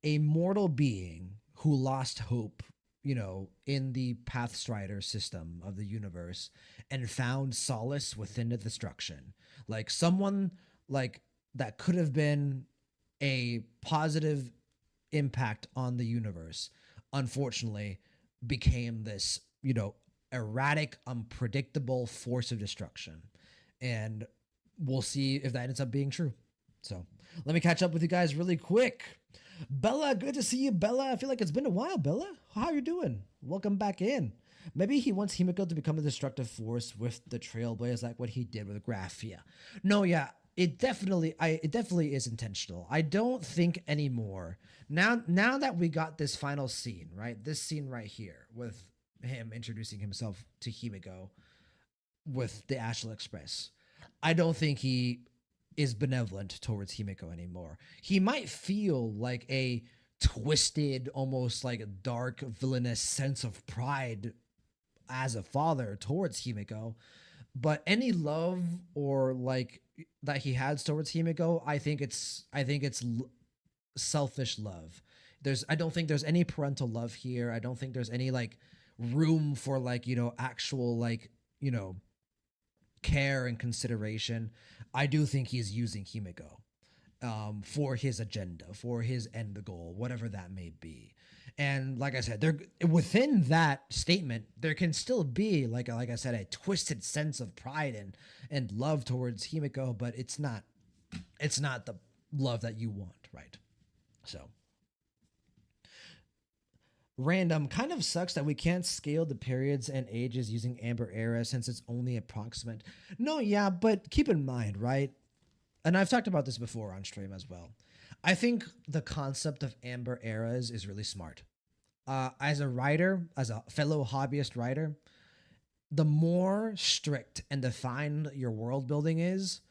a mortal being who lost hope, in the Pathstrider system of the universe and found solace within the destruction. Like someone like that could have been a positive impact on the universe, unfortunately became this, erratic, unpredictable force of destruction. And we'll see if that ends up being true. So let me catch up with you guys really quick. Bella, good to see you, Bella. I feel like it's been a while, Bella. How you doing? Welcome back in. Maybe he wants Himiko to become a destructive force with the Trailblazers, like what he did with Graphia. No, yeah, it definitely is intentional. I don't think anymore. Now that we got this final scene, right? This scene right here with him introducing himself to Himiko with the Astral Express, I don't think he is benevolent towards Himiko anymore. He might feel like a twisted, almost like a dark, villainous sense of pride as a father towards Himiko, but any love or like that he has towards Himiko, I think it's selfish love. I don't think there's any parental love here. I don't think there's any like room for like, actual like, care and consideration. I do think he's using Himiko for his agenda, for his end goal, whatever that may be. And like I said, there within that statement, there can still be like I said, a twisted sense of pride and love towards Himiko, but it's not the love that you want, right? So random, kind of sucks that we can't scale the periods and ages using Amber Era since it's only approximate. No, yeah, but keep in mind, right? And I've talked about this before on stream as well. I think the concept of Amber Eras is really smart. As a writer, as a fellow hobbyist writer, the more strict and defined your world building is,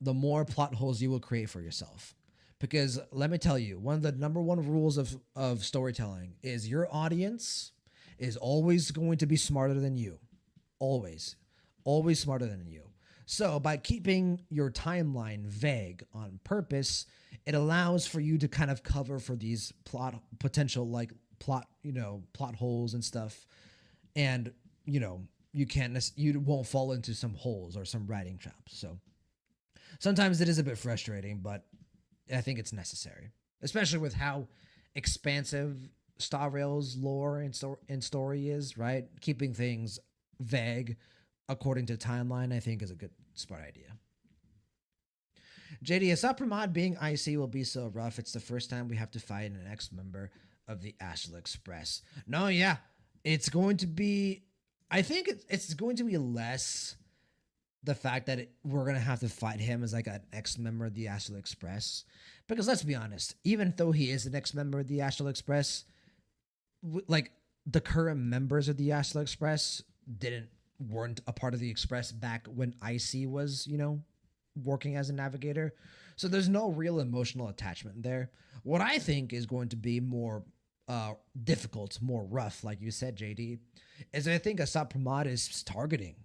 the more plot holes you will create for yourself. Because let me tell you, one of the number one rules of storytelling is your audience is always going to be smarter than you. Always smarter than you. So by keeping your timeline vague on purpose, it allows for you to kind of cover for these potential plot holes and stuff. And, you won't fall into some holes or some writing traps. So sometimes it is a bit frustrating, but I think it's necessary, especially with how expansive Star Rail's lore and story is, right? Keeping things vague according to timeline, I think, is a Smart idea. JD, Asat Pramad being IC will be so rough. It's the first time we have to fight an ex-member of the Astral Express. No, yeah. It's going to be... I think it's going to be less the fact that we're going to have to fight him as like an ex-member of the Astral Express. Because let's be honest, even though he is an ex-member of the Astral Express, like the current members of the Astral Express weren't a part of the Express back when IC was, working as a navigator. So there's no real emotional attachment there. What I think is going to be more difficult, more rough, like you said, JD, is I think Asat Pramad is targeting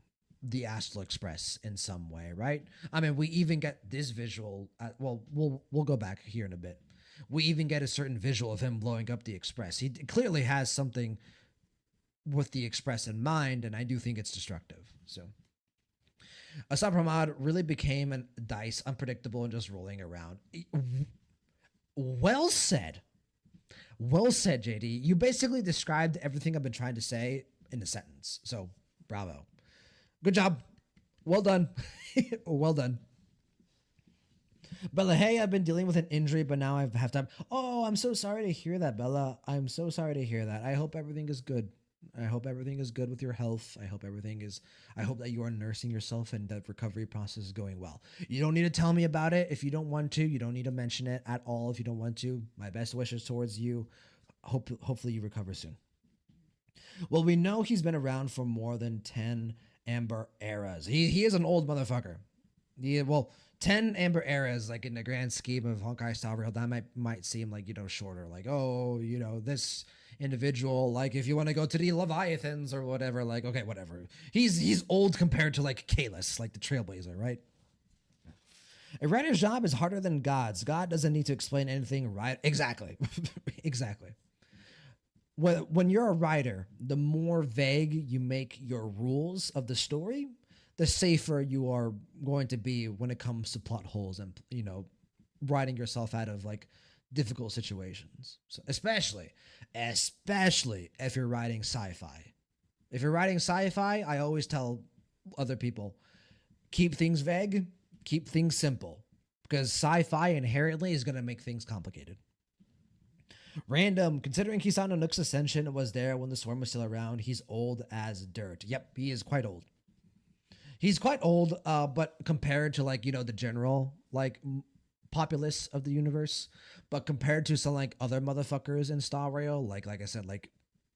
the Astral Express in some way, right? I mean, we even get this visual. We'll go back here in a bit. We even get a certain visual of him blowing up the Express. He clearly has something with the Express in mind, and I do think it's destructive. So Asat Pramad really became a dice, unpredictable and just rolling around. Well said. Well said, JD. You basically described everything I've been trying to say in a sentence. So, bravo. Good job. Well done. Well done. Bella, hey, I've been dealing with an injury, but now I have time. Oh, I'm so sorry to hear that, Bella. I'm so sorry to hear that. I hope everything is good. I hope everything is good with your health. I hope that you are nursing yourself and that recovery process is going well. You don't need to tell me about it if you don't want to. You don't need to mention it at all if you don't want to. My best wishes towards you. Hopefully you recover soon. Well, we know he's been around for more than 10 Amber eras. He is an old motherfucker. 10 Amber eras, like in the grand scheme of Honkai style real, that might seem like, shorter. Like, oh, this individual, like if you want to go to the Leviathans or whatever, like, okay, whatever. He's old compared to like Kalis, like the Trailblazer, right? A writer's job is harder than God's. God doesn't need to explain anything, right? Exactly. Exactly. When you're a writer, the more vague you make your rules of the story, the safer you are going to be when it comes to plot holes and, writing yourself out of like difficult situations. So especially if you're writing sci-fi. If you're writing sci-fi, I always tell other people, keep things vague, keep things simple, because sci-fi inherently is going to make things complicated. Random, considering Kisano Nook's ascension was there when the swarm was still around, he's old as dirt. Yep, he is quite old. He's quite old, but compared to like, the general like populace of the universe, but compared to some like other motherfuckers in Star Rail, like I said, like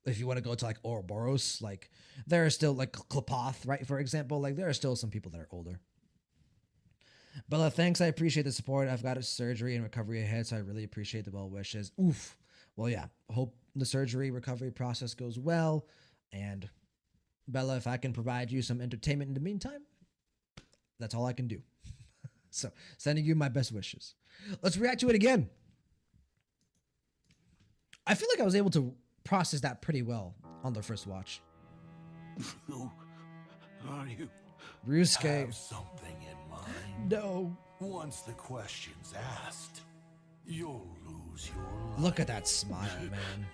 if you want to go to like Ouroboros, like there are still like Klapoth, right? For example, like there are still some people that are older. Bella, thanks. I appreciate the support. I've got a surgery and recovery ahead, so I really appreciate the well wishes. Oof. Well, yeah. Hope the surgery recovery process goes well. And Bella, if I can provide you some entertainment in the meantime, that's all I can do. So, sending you my best wishes. Let's react to it again. I feel like I was able to process that pretty well on the first watch. Who are you? Ryusuke. Have something in mind. No. Once the question's asked, you'll lose your life. Look at that smile, man.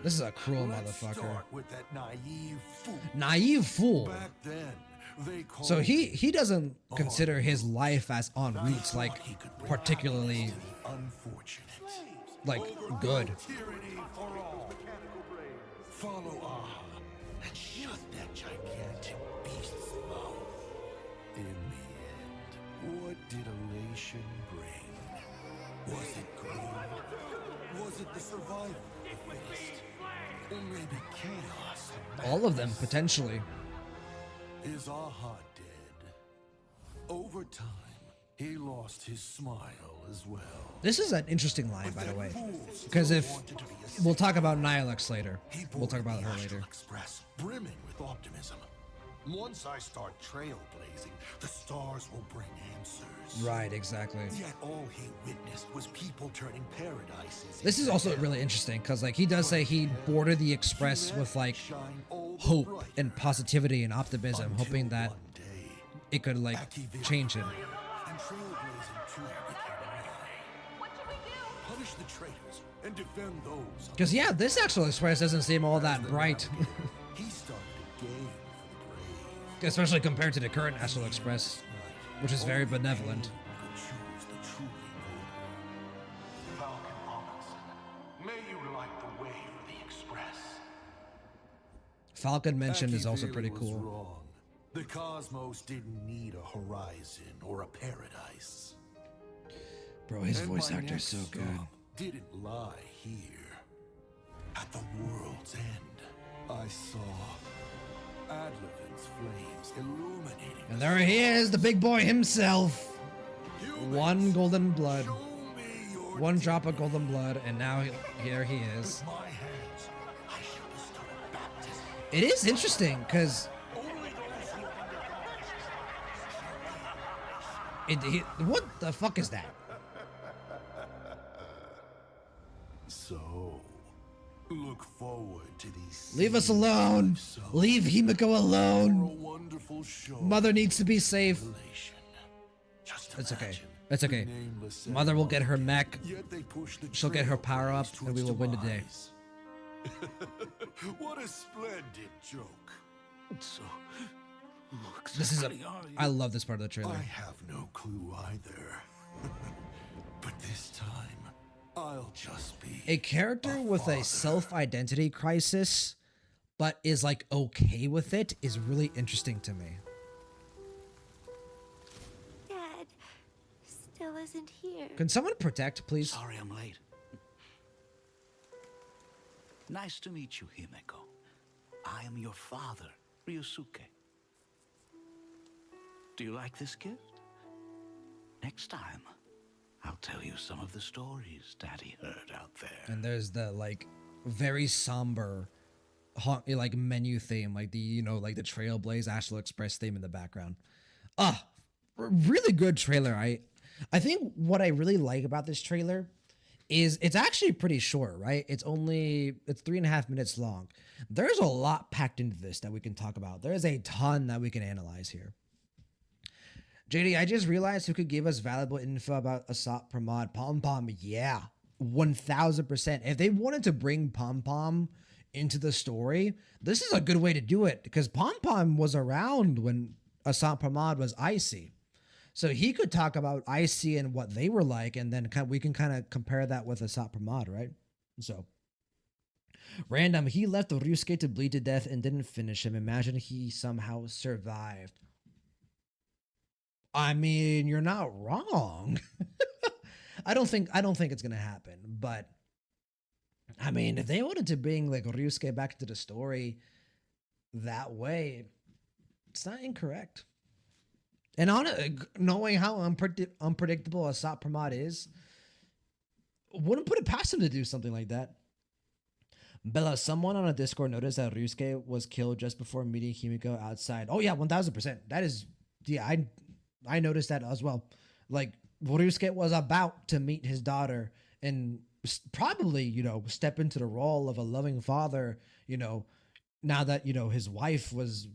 This is a cruel Let's motherfucker. start with that naive fool. Naive fool. Back then, they called So he doesn't consider his life as en route he like could bring particularly happiness to the unfortunate. like good. Tyranny for all. Follow Aha and shut that gigantic beast's mouth. In the end, what did Elation bring? Was it greed? Was it the survival of the fittest? Or maybe chaos? And All of them madness? potentially. Is Aha dead? Over time, he lost his smile as well. This is an interesting line, by the That way, fool because still if wanted to be a we'll saint. talk about Nihilux later, He we'll talk about boarded the her Astral later. Express, brimming with optimism. Once I start trailblazing, the stars will bring answers. Right, exactly. Yet all he witnessed was people turning paradises. This is into also hell. really interesting because like he does say he boarded the Express Let with like shine all the hope brighter and positivity and optimism, until hoping that one day, it could like Akivision change him. and trailblazing too became a lie. Punish the traitors and defend those. Because yeah, this Astral Express doesn't seem all that bright. He started a game for the brave. Especially compared to the current Astral Express, which is very benevolent. Falcon Robinson, may you light the way for the Express. Falcon mentioned is also pretty Machiavelli was cool. wrong. The cosmos didn't need a horizon or a paradise. Bro, his And voice my actor is next so good. stop didn't lie here. At the world's end, I saw Adlevin's flames illuminating. And there he is, the big boy himself. One golden blood. Show me your One drop of golden blood, and now here he is. With my hands, I shall bestow a baptism. It is interesting, because Only those who what the fuck is that? So, look forward to these. Leave us scenes alone. I've sown Leave Himiko for a alone. wonderful show. Mother needs to be safe. Elation. Just It's okay. imagine It's the okay. nameless Mother will get her mech. Yet they push the She'll get her trailblazers power up, to and we its will win the day. demise. What a splendid joke. So, This is a. exactly are you? I love this part of the I trailer. have no clue either. But this time, I'll just be A character with a self-identity crisis, but is like okay with it, is really interesting to me. Dad still isn't here. Can someone protect, please? Sorry I'm late. Nice to meet you, Himeko. I am your father, Ryusuke. Do you like this gift? Next time, I'll tell you some of the stories Daddy heard out there. And there's the like very somber like menu theme, like the like the Trailblaze Astral Express theme in the background. Really good trailer. I think what I really like about this trailer is it's actually pretty short, right? It's 3.5 minutes long. There's a lot packed into this that we can talk about. There's a ton that we can analyze here. JD, I just realized who could give us valuable info about Asat Pramad. Pom Pom, yeah, 1000%. If they wanted to bring Pom Pom into the story, this is a good way to do it, because Pom Pom was around when Asat Pramad was icy. So he could talk about icy and what they were like, and then we can kind of compare that with Asat Pramad, right? So, random, he left Ryusuke to bleed to death and didn't finish him. Imagine he somehow survived. I mean, you're not wrong. I don't think it's gonna happen, but I mean, if they wanted to bring like Ryusuke back into the story that way, it's not incorrect. And knowing how unpredictable Asat Pramad is, wouldn't put it past him to do something like that. Bella, someone on a Discord noticed that Ryusuke was killed just before meeting Himiko outside. Oh yeah, 1000%. That is, yeah, I noticed that as well. Like, Ryusuke was about to meet his daughter and probably, step into the role of a loving father, now that, his wife was,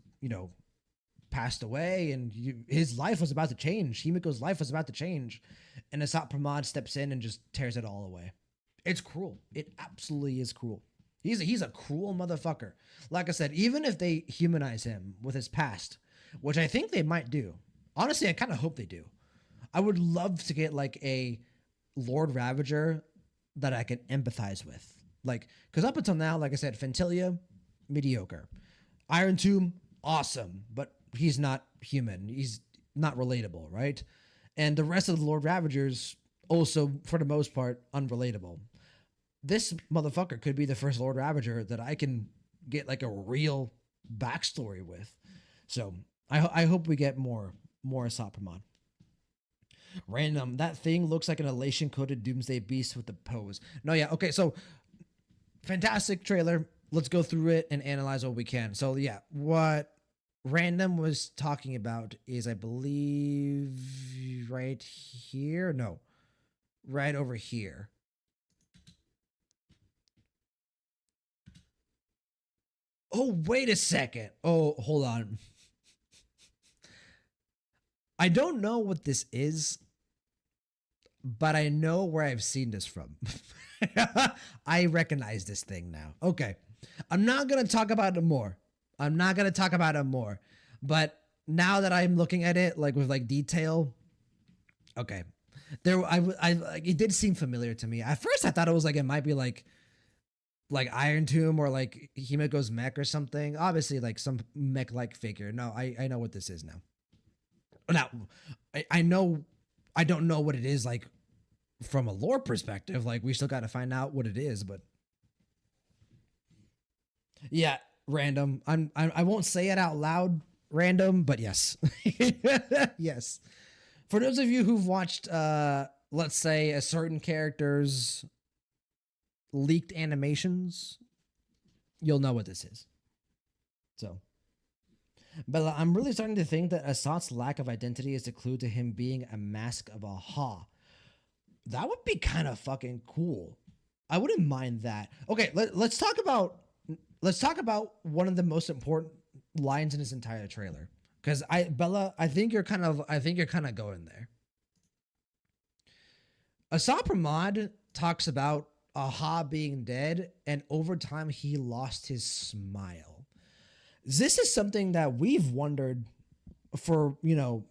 passed away, and his life was about to change. Himiko's life was about to change, and Asat Pramad steps in and just tears it all away. It's cruel. It absolutely is cruel. He's a cruel motherfucker. Like I said, even if they humanize him with his past, which I think they might do. Honestly, I kind of hope they do. I would love to get like a Lord Ravager that I can empathize with. Like, because up until now, like I said, Fentilia, mediocre. Iron Tomb, awesome, but he's not human. He's not relatable, right? And the rest of the Lord Ravagers, also, for the most part, unrelatable. This motherfucker could be the first Lord Ravager that I can get like a real backstory with. So I hope we get more Asat Pramad. Random, that thing looks like an Elation coated Doomsday Beast with the pose. No, yeah, okay, so fantastic trailer. Let's go through it and analyze what we can. So yeah, what Random was talking about is, I believe, right here. No, right over here. Oh, wait a second. Oh, hold on. I don't know what this is, but I know where I've seen this from. I recognize this thing now. Okay. I'm not going to talk about it more. But now that I'm looking at it like with like detail, okay, there I like it did seem familiar to me. At first, I thought it was like it might be like Iron Tomb or like Himiko's mech or something. Obviously, like some mech like figure. No, I know what this is now. Now, I know I don't know what it is like from a lore perspective. Like we still got to find out what it is, but yeah, random. I won't say it out loud. Random, but yes, yes. For those of you who've watched, let's say, a certain character's leaked animations, you'll know what this is. So, Bella, I'm really starting to think that Asat's lack of identity is a clue to him being a mask of Aha. That would be kind of fucking cool. I wouldn't mind that. Okay, let's talk about one of the most important lines in this entire trailer. Because Bella, I think you're kind of going there. Asat Pramad talks about Aha being dead, and over time he lost his smile. This is something that we've wondered for,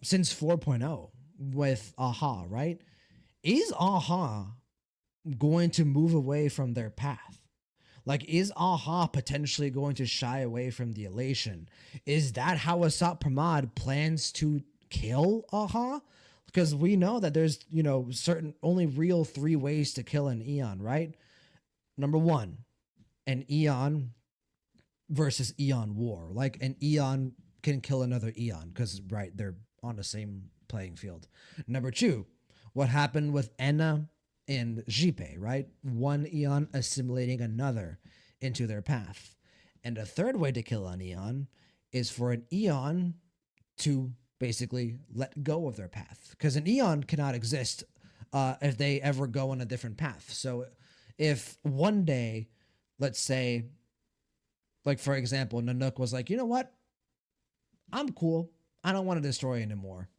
since 4.0 with Aha, right? Is Aha going to move away from their path? Like, is Aha potentially going to shy away from the Elation? Is that how Asat Pramad plans to kill Aha? Because we know that there's, certain only real 3 ways to kill an Eon, right? Number 1, an Eon versus Eon war. Like, an Eon can kill another Eon because, right, they're on the same playing field. Number 2, what happened with Enna and Jipe, right? One Eon assimilating another into their path. And a third way to kill an Eon is for an Eon to basically let go of their path. Because an Eon cannot exist if they ever go on a different path. So if one day, let's say, like for example, Nanook was like, you know what? I'm cool. I don't want to destroy anymore.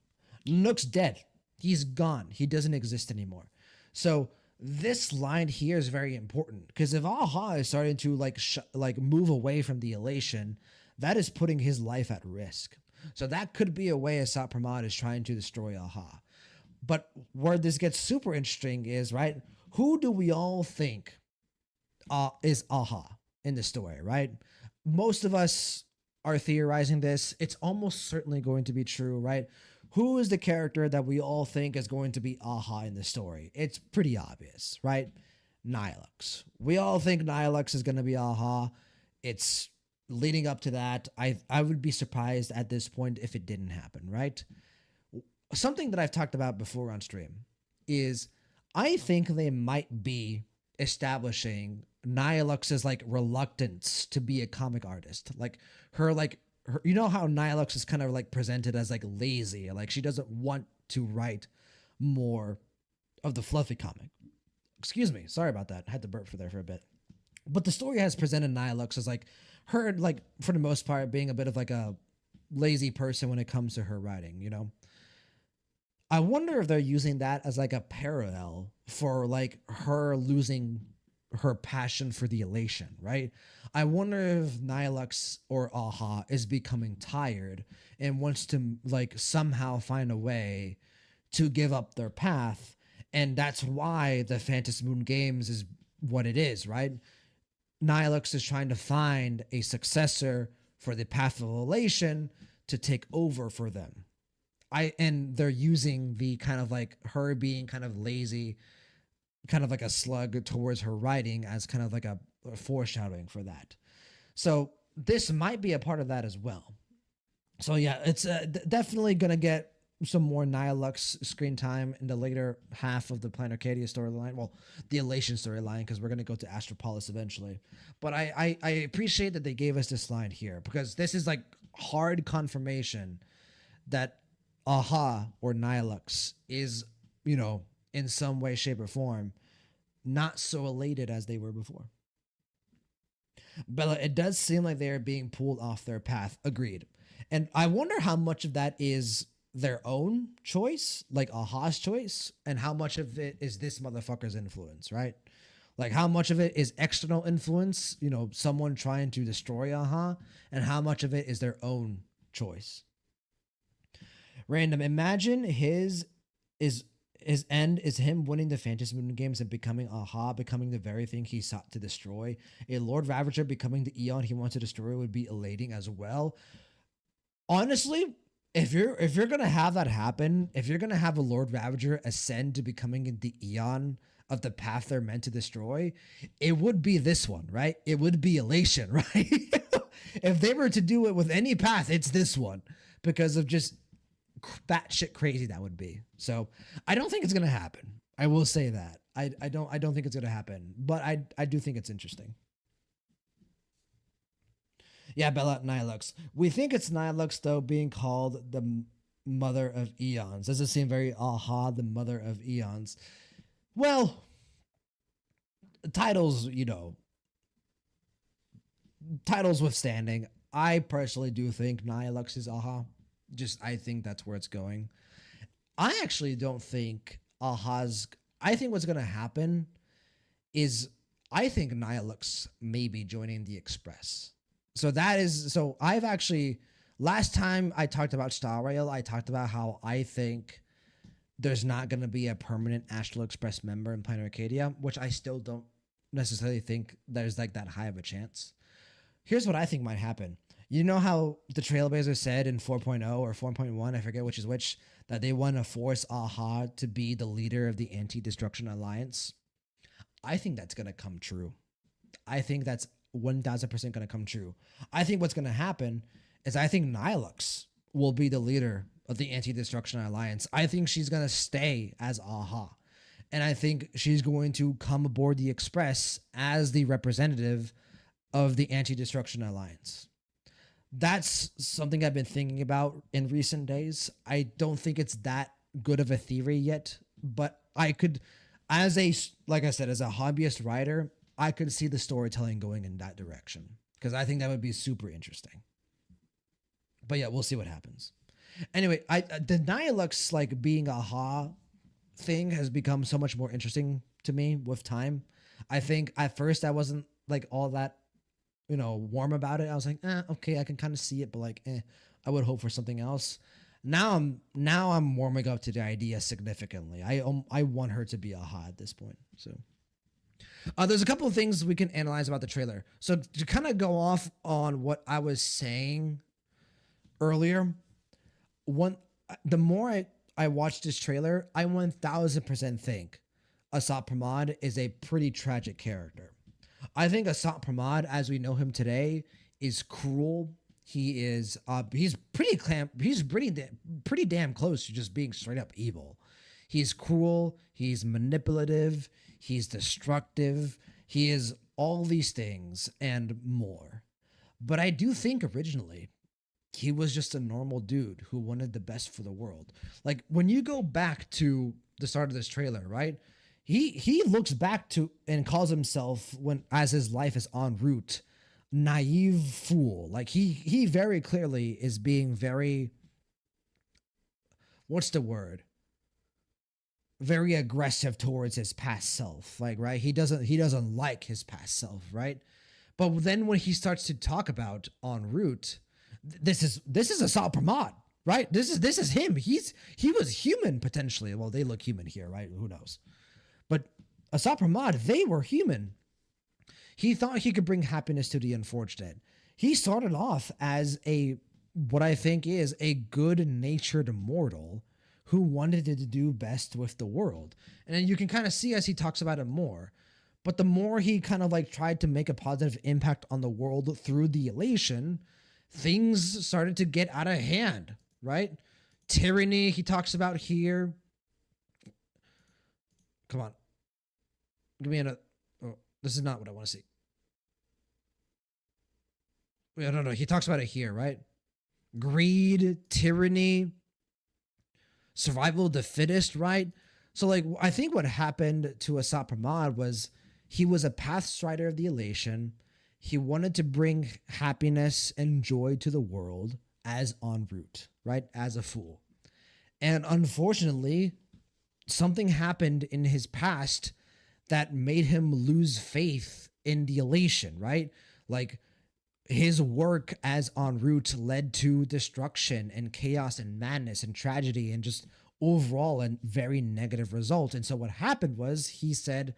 Nanook's dead. He's gone. He doesn't exist anymore. So this line here is very important because if Aha is starting to like move away from the Elation, that is putting his life at risk. So that could be a way Asat Pramad is trying to destroy Aha. But where this gets super interesting is, right, who do we all think is Aha in the story, right? Most of us are theorizing this. It's almost certainly going to be true, right? Who is the character that we all think is going to be Aha in the story? It's pretty obvious, right? Nihilux. We all think Nihilux is going to be Aha. It's leading up to that. I would be surprised at this point if it didn't happen, right? Something that I've talked about before on stream is I think they might be establishing Nihilux's like reluctance to be a comic artist. Like her you know how Nihilux is kind of like presented as like lazy, like she doesn't want to write more of the fluffy comic. Excuse me, sorry about that. I had to burp for a bit. But the story has presented Nihilux as like her, like for the most part, being a bit of like a lazy person when it comes to her writing, I wonder if they're using that as like a parallel for like her losing her passion for the Elation, right? I wonder if Nihilux or Aha is becoming tired and wants to like somehow find a way to give up their path. And that's why the Phantom Moon Games is what it is, right? Nihilux is trying to find a successor for the path of Elation to take over for them. And they're using the kind of like her being kind of lazy, kind of like a slug towards her writing as kind of like a foreshadowing for that. So this might be a part of that as well. So yeah, it's definitely going to get some more Nihilux screen time in the later half of the Planet Arcadia storyline. Well, the Elation storyline, because we're going to go to Astropolis eventually. But I appreciate that they gave us this line here because this is like hard confirmation that Aha or Nihilux is, in some way, shape, or form, not so elated as they were before. Bella, it does seem like they are being pulled off their path. Agreed. And I wonder how much of that is their own choice, like Aha's choice, and how much of it is this motherfucker's influence, right? Like how much of it is external influence, someone trying to destroy Aha, and how much of it is their own choice. Random. Imagine is his end is him winning the Fantasy Moon Games and becoming Aha, becoming the very thing he sought to destroy. A Lord Ravager becoming the Eon he wants to destroy would be elating as well. Honestly, if you're gonna have that happen, if you're gonna have a Lord Ravager ascend to becoming the Eon of the path they're meant to destroy, it would be this one, right? It would be Elation, right? If they were to do it with any path, it's this one because of just batshit crazy that would be. So I don't think it's gonna happen. I will say that. I don't think it's gonna happen, but I do think it's interesting. Yeah, Bella Nihilux. We think it's Nihilux though, being called the mother of eons. Does it seem very Aha, the mother of eons? Well, titles, titles withstanding, I personally do think Nihilux is Aha. I think that's where it's going. I actually don't think Aha's. I think what's going to happen is I think Nihilux may be joining the Express. So I've actually, last time I talked about Star Rail, I talked about how I think there's not going to be a permanent Astral Express member in Planet Arcadia, which I still don't necessarily think there's like that high of a chance. Here's what I think might happen. You know how the Trailblazer said in 4.0 or 4.1, I forget which is which, that they want to force Aha to be the leader of the Anti-Destruction Alliance? I think that's going to come true. I think that's 1000% going to come true. I think what's going to happen is I think Nihilux will be the leader of the Anti-Destruction Alliance. I think she's going to stay as Aha. And I think she's going to come aboard the Express as the representative of the Anti-Destruction Alliance. That's something I've been thinking about in recent days. I don't think it's that good of a theory yet, but I could, like I said, as a hobbyist writer, I could see the storytelling going in that direction because I think that would be super interesting. But yeah, we'll see what happens. Anyway, the Nihilux like being Aha thing has become so much more interesting to me with time. I think at first I wasn't like all that warm about it. I was like, okay, I can kind of see it, but like, I would hope for something else. Now I'm warming up to the idea significantly. I want her to be Aha at this point. So, there's a couple of things we can analyze about the trailer. So to kind of go off on what I was saying earlier, the more I watched this trailer, I 1000% think Asat Pramad is a pretty tragic character. I think Asat Pramad, as we know him today, is cruel. He is he's pretty damn close to just being straight up evil. He's cruel, he's manipulative, he's destructive, he is all these things and more. But I do think originally he was just a normal dude who wanted the best for the world. Like when you go back to the start of this trailer, right? He looks back to and calls himself, as his life is en route, naive fool. Like he very clearly is being very, what's the word? Very aggressive towards his past self. Like, right? He doesn't like his past self, right? But then when he starts to talk about en route, this is Asat Pramad, right? This is him. He was human potentially. Well, they look human here, right? Who knows? But Asat Pramad, they were human. He thought he could bring happiness to the unfortunate. He started off as what I think is a good-natured mortal who wanted to do best with the world. And then you can kind of see as he talks about it more. But the more he kind of like tried to make a positive impact on the world through the Elation, things started to get out of hand, right? Tyranny, he talks about here. Come on. Give me another. Oh, this is not what I want to see. No. He talks about it here, right? Greed, tyranny, survival of the fittest, right? So, like, I think what happened to Asat Pramad was he was a path strider of the Elation. He wanted to bring happiness and joy to the world as en route, right? As a fool. And unfortunately, something happened in his past that made him lose faith in the Elation, right? Like his work as en route led to destruction and chaos and madness and tragedy and just overall a very negative result. And so what happened was he said,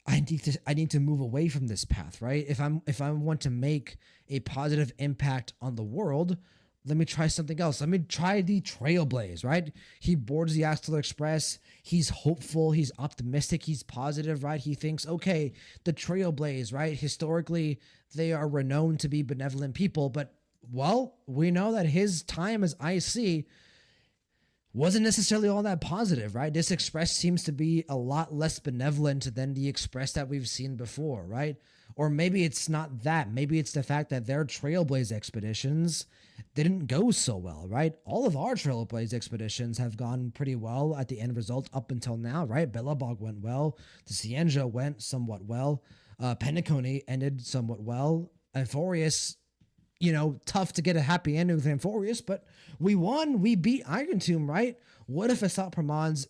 I need to move away from this path, right? If I want to make a positive impact on the world, let me try something else. Let me try the Trailblaze, right? He boards the Astral Express. He's hopeful. He's optimistic. He's positive, right? He thinks, okay, the Trailblaze, right? Historically, they are renowned to be benevolent people, but well, we know that his time as IC wasn't necessarily all that positive, right? This Express seems to be a lot less benevolent than the Express that we've seen before, right? Or maybe it's not that. Maybe it's the fact that their Trailblaze expeditions didn't go so well, right? All of our Trailblaze expeditions have gone pretty well at the end result up until now, right? Bellabog went well. The Cienja went somewhat well. Penacony ended somewhat well. Amphorius, tough to get a happy ending with Amphorius, but we won. We beat Iron Tomb, right? What if Asat Pramad's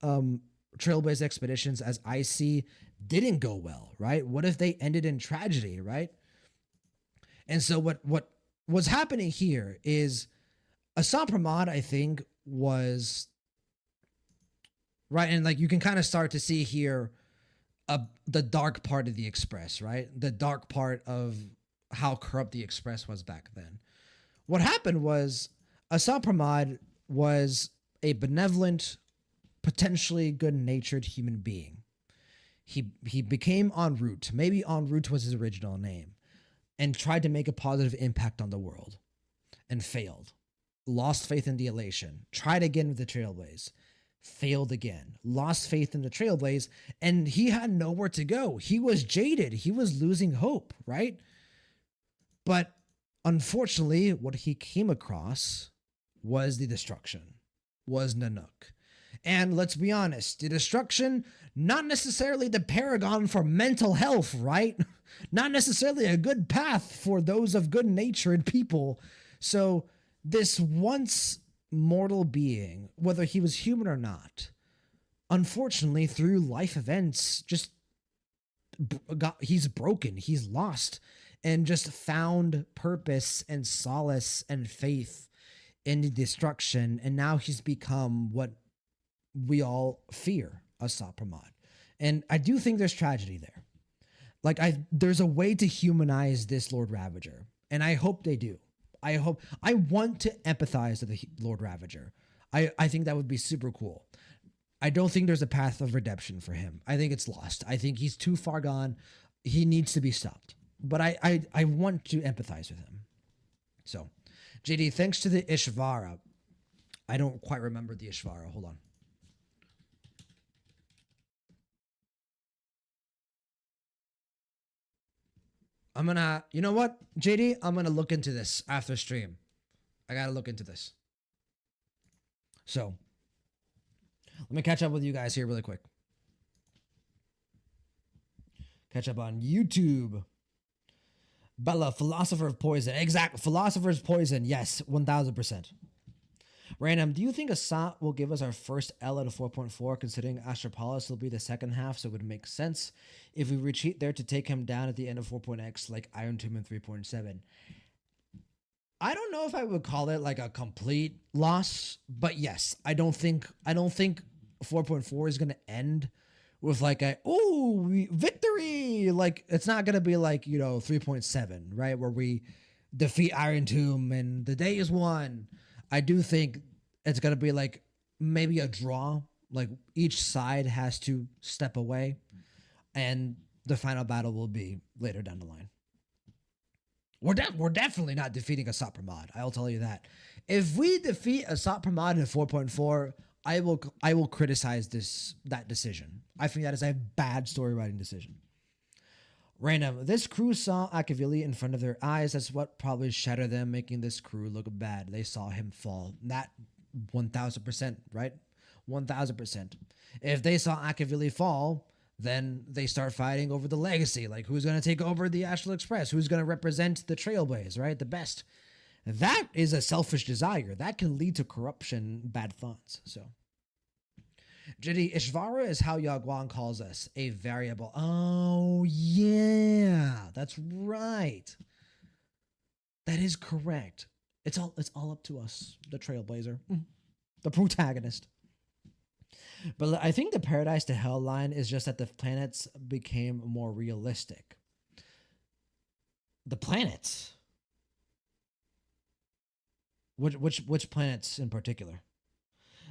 Trailblaze expeditions as IC didn't go well, right? What if they ended in tragedy, right? And so what was happening here is Asat Pramad, I think, was right, and like you can kind of start to see here the dark part of the Express, right? The dark part of how corrupt the Express was back then. What happened was Asat Pramad was a benevolent, potentially good-natured human being. He became en route. Maybe en route was his original name, and tried to make a positive impact on the world and failed. Lost faith in the Elation. Tried again with the Trailblaze. Failed again. Lost faith in the Trailblaze, and he had nowhere to go. He was jaded. He was losing hope, right? But unfortunately, what he came across was the destruction, was Nanook. And let's be honest, the destruction, not necessarily the paragon for mental health, right? Not necessarily a good path for those of good-natured people. So this once mortal being, whether he was human or not, unfortunately, through life events, he's broken, he's lost, and just found purpose and solace and faith in the destruction. And now he's become what we all fear, Asat Pramad. And I do think there's tragedy there. Like there's a way to humanize this Lord Ravager, and I hope they do. I want to empathize with the Lord Ravager. I think that would be super cool. I don't think there's a path of redemption for him. I think it's lost. I think he's too far gone. He needs to be stopped. But I want to empathize with him. So, JD, thanks to the Ishvara. I don't quite remember the Ishvara. Hold on. I'm gonna, you know what, JD? I'm gonna look into this after stream. I gotta look into this. So, let me catch up with you guys here really quick. Catch up on YouTube. Bella, Philosopher of Poison. Exact. Philosopher's Poison. Yes, 1000%. Random, do you think Asat will give us our first L at a 4.4, considering Astropolis will be the second half, so it would make sense if we retreat there to take him down at the end of 4.x like Iron Tomb and 3.7? I don't know if I would call it like a complete loss, but yes, I don't think 4.4 is going to end with like victory. Like it's not going to be like, 3.7, right? Where we defeat Iron Tomb and the day is won. I do think it's going to be like maybe a draw. Like each side has to step away, and the final battle will be later down the line. We're definitely not defeating Asat Pramad. I'll tell you that. If we defeat Asat Pramad in 4.4, I will criticize that decision. I think that is a bad story writing decision. Random. This crew saw Akavili in front of their eyes. That's what probably shattered them, making this crew look bad. They saw him fall. That 1000%, right? 1000%. If they saw Akavili fall, then they start fighting over the legacy. Like, who's going to take over the Astral Express? Who's going to represent the Trailblaze, right? The best. That is a selfish desire. That can lead to corruption, bad thoughts. So, JD, Ishvara is how Yagwan calls us, a variable. Oh, yeah, that's right. That is correct. It's all up to us, the Trailblazer, the protagonist. But I think the Paradise to Hell line is just that the planets became more realistic. The planets. Which planets in particular?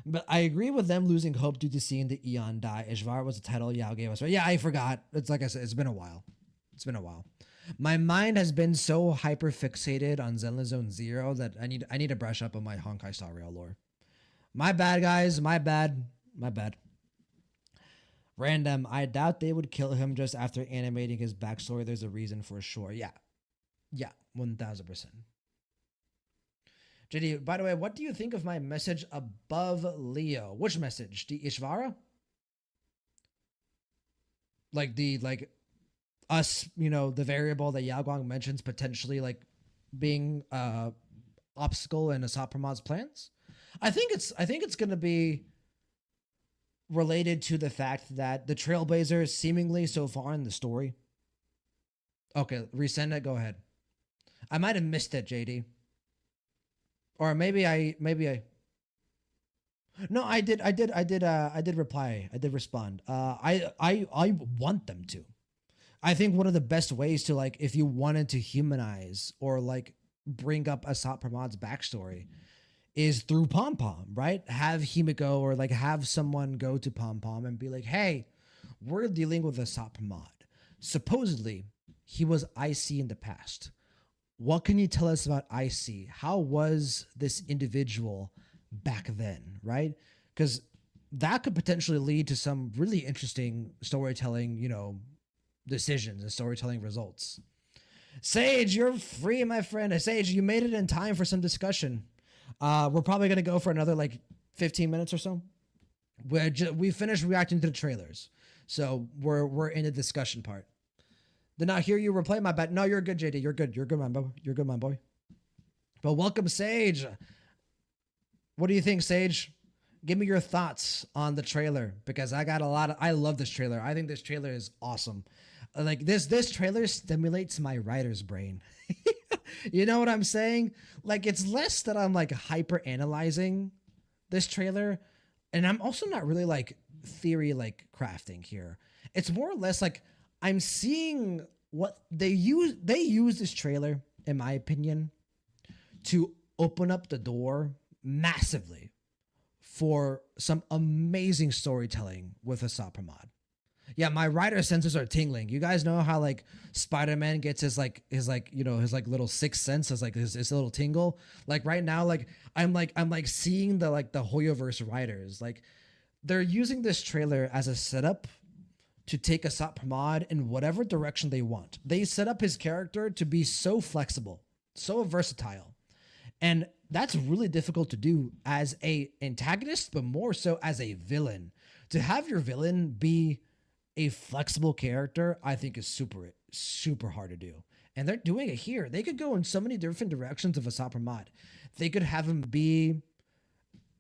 But I agree with them losing hope due to seeing the Eon die. Ishvar was the title Yao gave us. Right? Yeah, I forgot. It's like I said, it's been a while. It's been a while. My mind has been so hyper fixated on Zenless Zone Zero that I need to brush up on my Honkai Star Rail lore. My bad, guys. My bad. My bad. Random. I doubt they would kill him just after animating his backstory. There's a reason for sure. Yeah. Yeah. 1000%. JD, by the way, what do you think of my message above Leo? Which message? The Ishvara? Like us, the variable that Yaguang mentions potentially like being obstacle in Asat Pramad's plans? I think it's gonna be related to the fact that the Trailblazer seemingly so far in the story. Okay, resend it, go ahead. I might have missed it, JD. Or maybe I no, I did reply. I did respond. I want them to. I think one of the best ways to, like, if you wanted to humanize or like bring up Asat Pramad's backstory is through Pom Pom, right? Have Himiko or like have someone go to Pom Pom and be like, hey, we're dealing with Asat Pramad. Supposedly, he was IC in the past. What can you tell us about IC? How was this individual back then, right? Because that could potentially lead to some really interesting storytelling, decisions and storytelling results. Sage, you're free, my friend. Sage, you made it in time for some discussion. We're probably going to go for another like 15 minutes or so. We finished reacting to the trailers. So we're in the discussion part. Did not hear you replay, my bad. No, you're good, JD. You're good. You're good, my boy. You're good, my boy. But welcome, Sage. What do you think, Sage? Give me your thoughts on the trailer, because I love this trailer. I think this trailer is awesome. Like this trailer stimulates my writer's brain. You know what I'm saying? Like, it's less that I'm like hyper analyzing this trailer, and I'm also not really like theory like crafting here. It's more or less like I'm seeing what they use this trailer, in my opinion, to open up the door massively for some amazing storytelling with Asat Pramad. Yeah, my writer senses are tingling. You guys know how like Spider-Man gets his little sixth sense, as like his little tingle. Like right now, like I'm seeing the Hoyoverse writers. Like, they're using this trailer as a setup to take Asat Pramad in whatever direction they want. They set up his character to be so flexible, so versatile. And that's really difficult to do as a antagonist, but more so as a villain. To have your villain be a flexible character, I think is super, super hard to do. And they're doing it here. They could go in so many different directions of Asat Pramad. They could have him be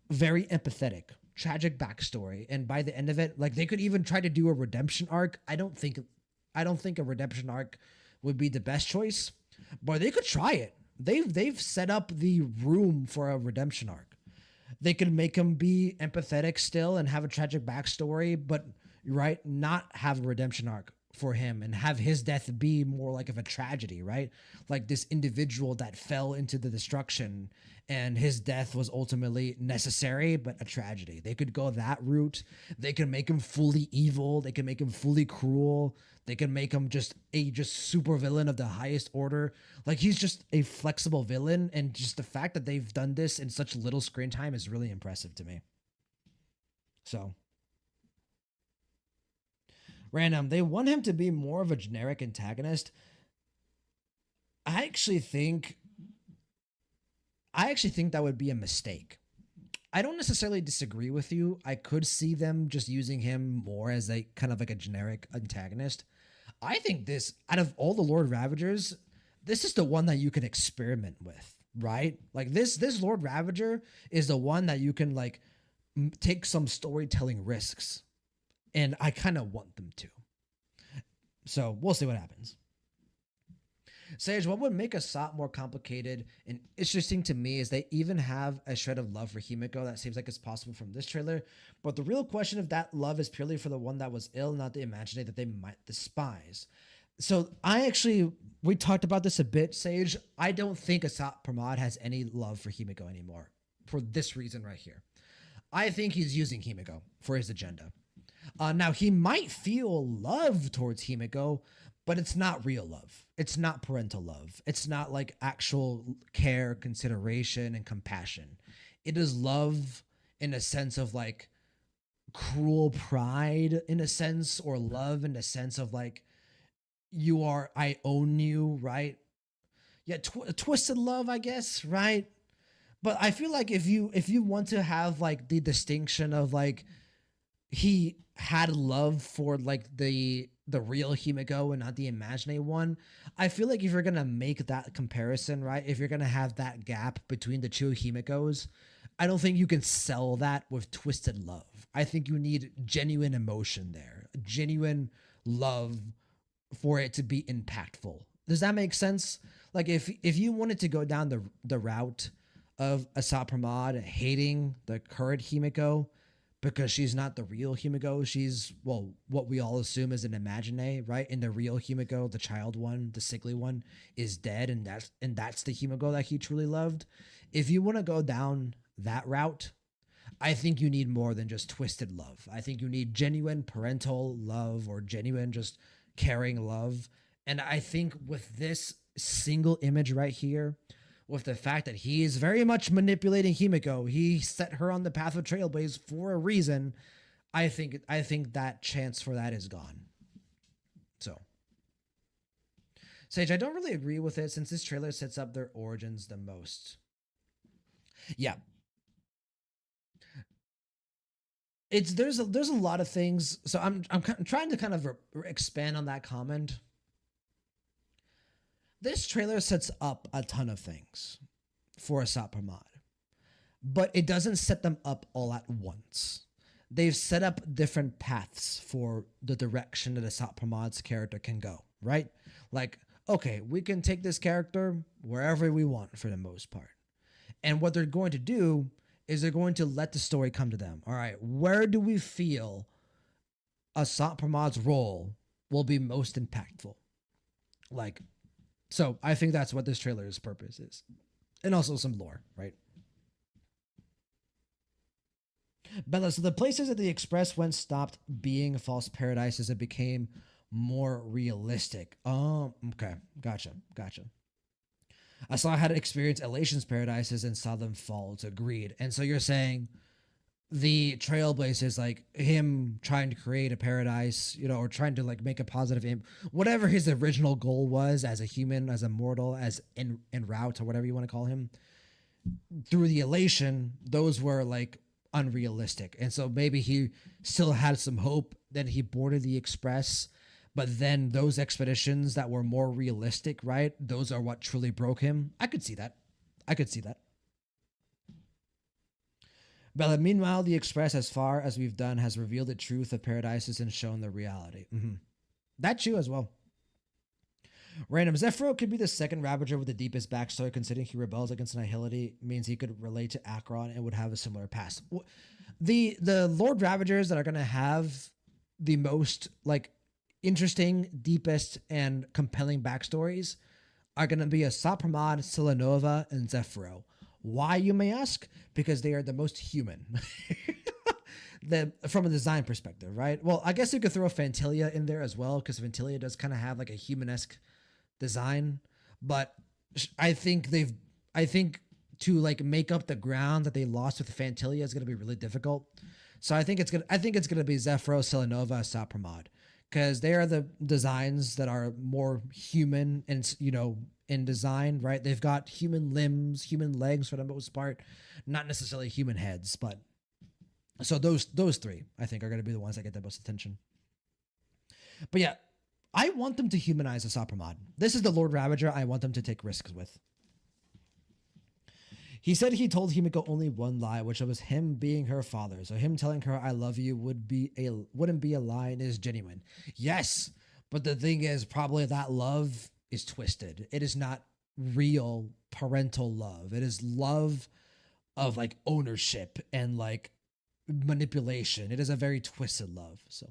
very empathetic, tragic backstory, and by the end of it, like, they could even try to do a redemption arc. I don't think a redemption arc would be the best choice, but they could try it. They've set up the room for a redemption arc. They could make him be empathetic still and have a tragic backstory, but right, not have a redemption arc for him and have his death be more like of a tragedy, right? Like this individual that fell into the destruction and his death was ultimately necessary, but a tragedy. They could go that route. They can make him fully evil. They can make him fully cruel. They can make him just super villain of the highest order. Like, he's just a flexible villain. And just the fact that they've done this in such little screen time is really impressive to me. So, random, they want him to be more of a generic antagonist. I actually think that would be a mistake. I don't necessarily disagree with you. I could see them just using him more as a kind of like a generic antagonist. I think this, out of all the Lord Ravagers, this is the one that you can experiment with, right? Like this Lord Ravager is the one that you can like take some storytelling risks. And I kind of want them to. So we'll see what happens. Sage, what would make Asat more complicated and interesting to me is they even have a shred of love for Himiko that seems like it's possible from this trailer. But the real question of that love is purely for the one that was ill, not the imaginary that they might despise. So we talked about this a bit, Sage. I don't think Asat Pramad has any love for Himiko anymore for this reason right here. I think he's using Himiko for his agenda. Now, he might feel love towards Himiko, but it's not real love. It's not parental love. It's not like actual care, consideration, and compassion. It is love in a sense of like cruel pride, in a sense, or love in a sense of like, I own you, right? Yeah, twisted love, I guess, right? But I feel like if you want to have like the distinction of like he had love for like the real Himiko and not the imaginary one, I feel like if you're gonna make that comparison, right? If you're gonna have that gap between the two Himikos, I don't think you can sell that with twisted love. I think you need genuine emotion there, genuine love for it to be impactful. Does that make sense? Like if you wanted to go down the route of Asat Pramad hating the current Himiko because she's not the real Himiko, she's what we all assume is an imaginary, right? And the real Himiko, the child one, the sickly one, is dead, and that's the Himiko that he truly loved. If you want to go down that route, I think you need more than just twisted love. I think you need genuine parental love or genuine just caring love. And I think with this single image right here, with the fact that he is very much manipulating Himiko, he set her on the path of Trailblaze for a reason. I think that chance for that is gone. So, Sage, I don't really agree with it since this trailer sets up their origins the most. Yeah. There's a lot of things. So I'm trying to kind of expand on that comment. This trailer sets up a ton of things for Asat Pramad, but it doesn't set them up all at once. They've set up different paths for the direction that Asat Pramad's character can go, right? Like, okay, we can take this character wherever we want for the most part. And what they're going to do is they're going to let the story come to them. All right, where do we feel Asat Pramad's role will be most impactful? Like, so I think that's what this trailer's purpose is. And also some lore, right? Bella, so the places that the Express went stopped being false paradises and became more realistic. Oh, okay. Gotcha. I saw how to experience Elation's paradises and saw them fall. It's agreed. And so you're saying the Trailblaze is like him trying to create a paradise, or trying to like make a positive whatever his original goal was as a human, as a mortal, as en route or whatever you want to call him. Through the Elation, those were like unrealistic. And so maybe he still had some hope that he boarded the Express, but then those expeditions that were more realistic, right? Those are what truly broke him. I could see that. But meanwhile, the Express, as far as we've done, has revealed the truth of paradises and shown the reality. That's true as well. Random Zephyro could be the second Ravager with the deepest backstory, considering he rebels against Annihility, means he could relate to Akron and would have a similar past. The Lord Ravagers that are going to have the most like interesting, deepest, and compelling backstories are going to be Asat Pramad, Silanova, and Zephyro. Why, you may ask? Because they are the most human. From a design perspective, right? Well, I guess you could throw Fantilia in there as well, because Fantilia does kind of have like a humanesque design. But I think to like make up the ground that they lost with Fantilia is going to be really difficult. So I think it's gonna be Zephyro, Silanova, Asat Pramad, because they are the designs that are more human and in design, right? They've got human limbs, human legs for the most part, not necessarily human heads, but so those three I think are going to be the ones that get the most attention. But yeah, I want them to humanize Asat Pramad. This is the Lord Ravager I want them to take risks with. He said he told Himiko only one lie, which was him being her father. So him telling her "I love you" wouldn't be a lie and is genuine. Yes, but the thing is, probably that love is twisted. It is not real parental love. It is love of like ownership and like manipulation. It is a very twisted love. So,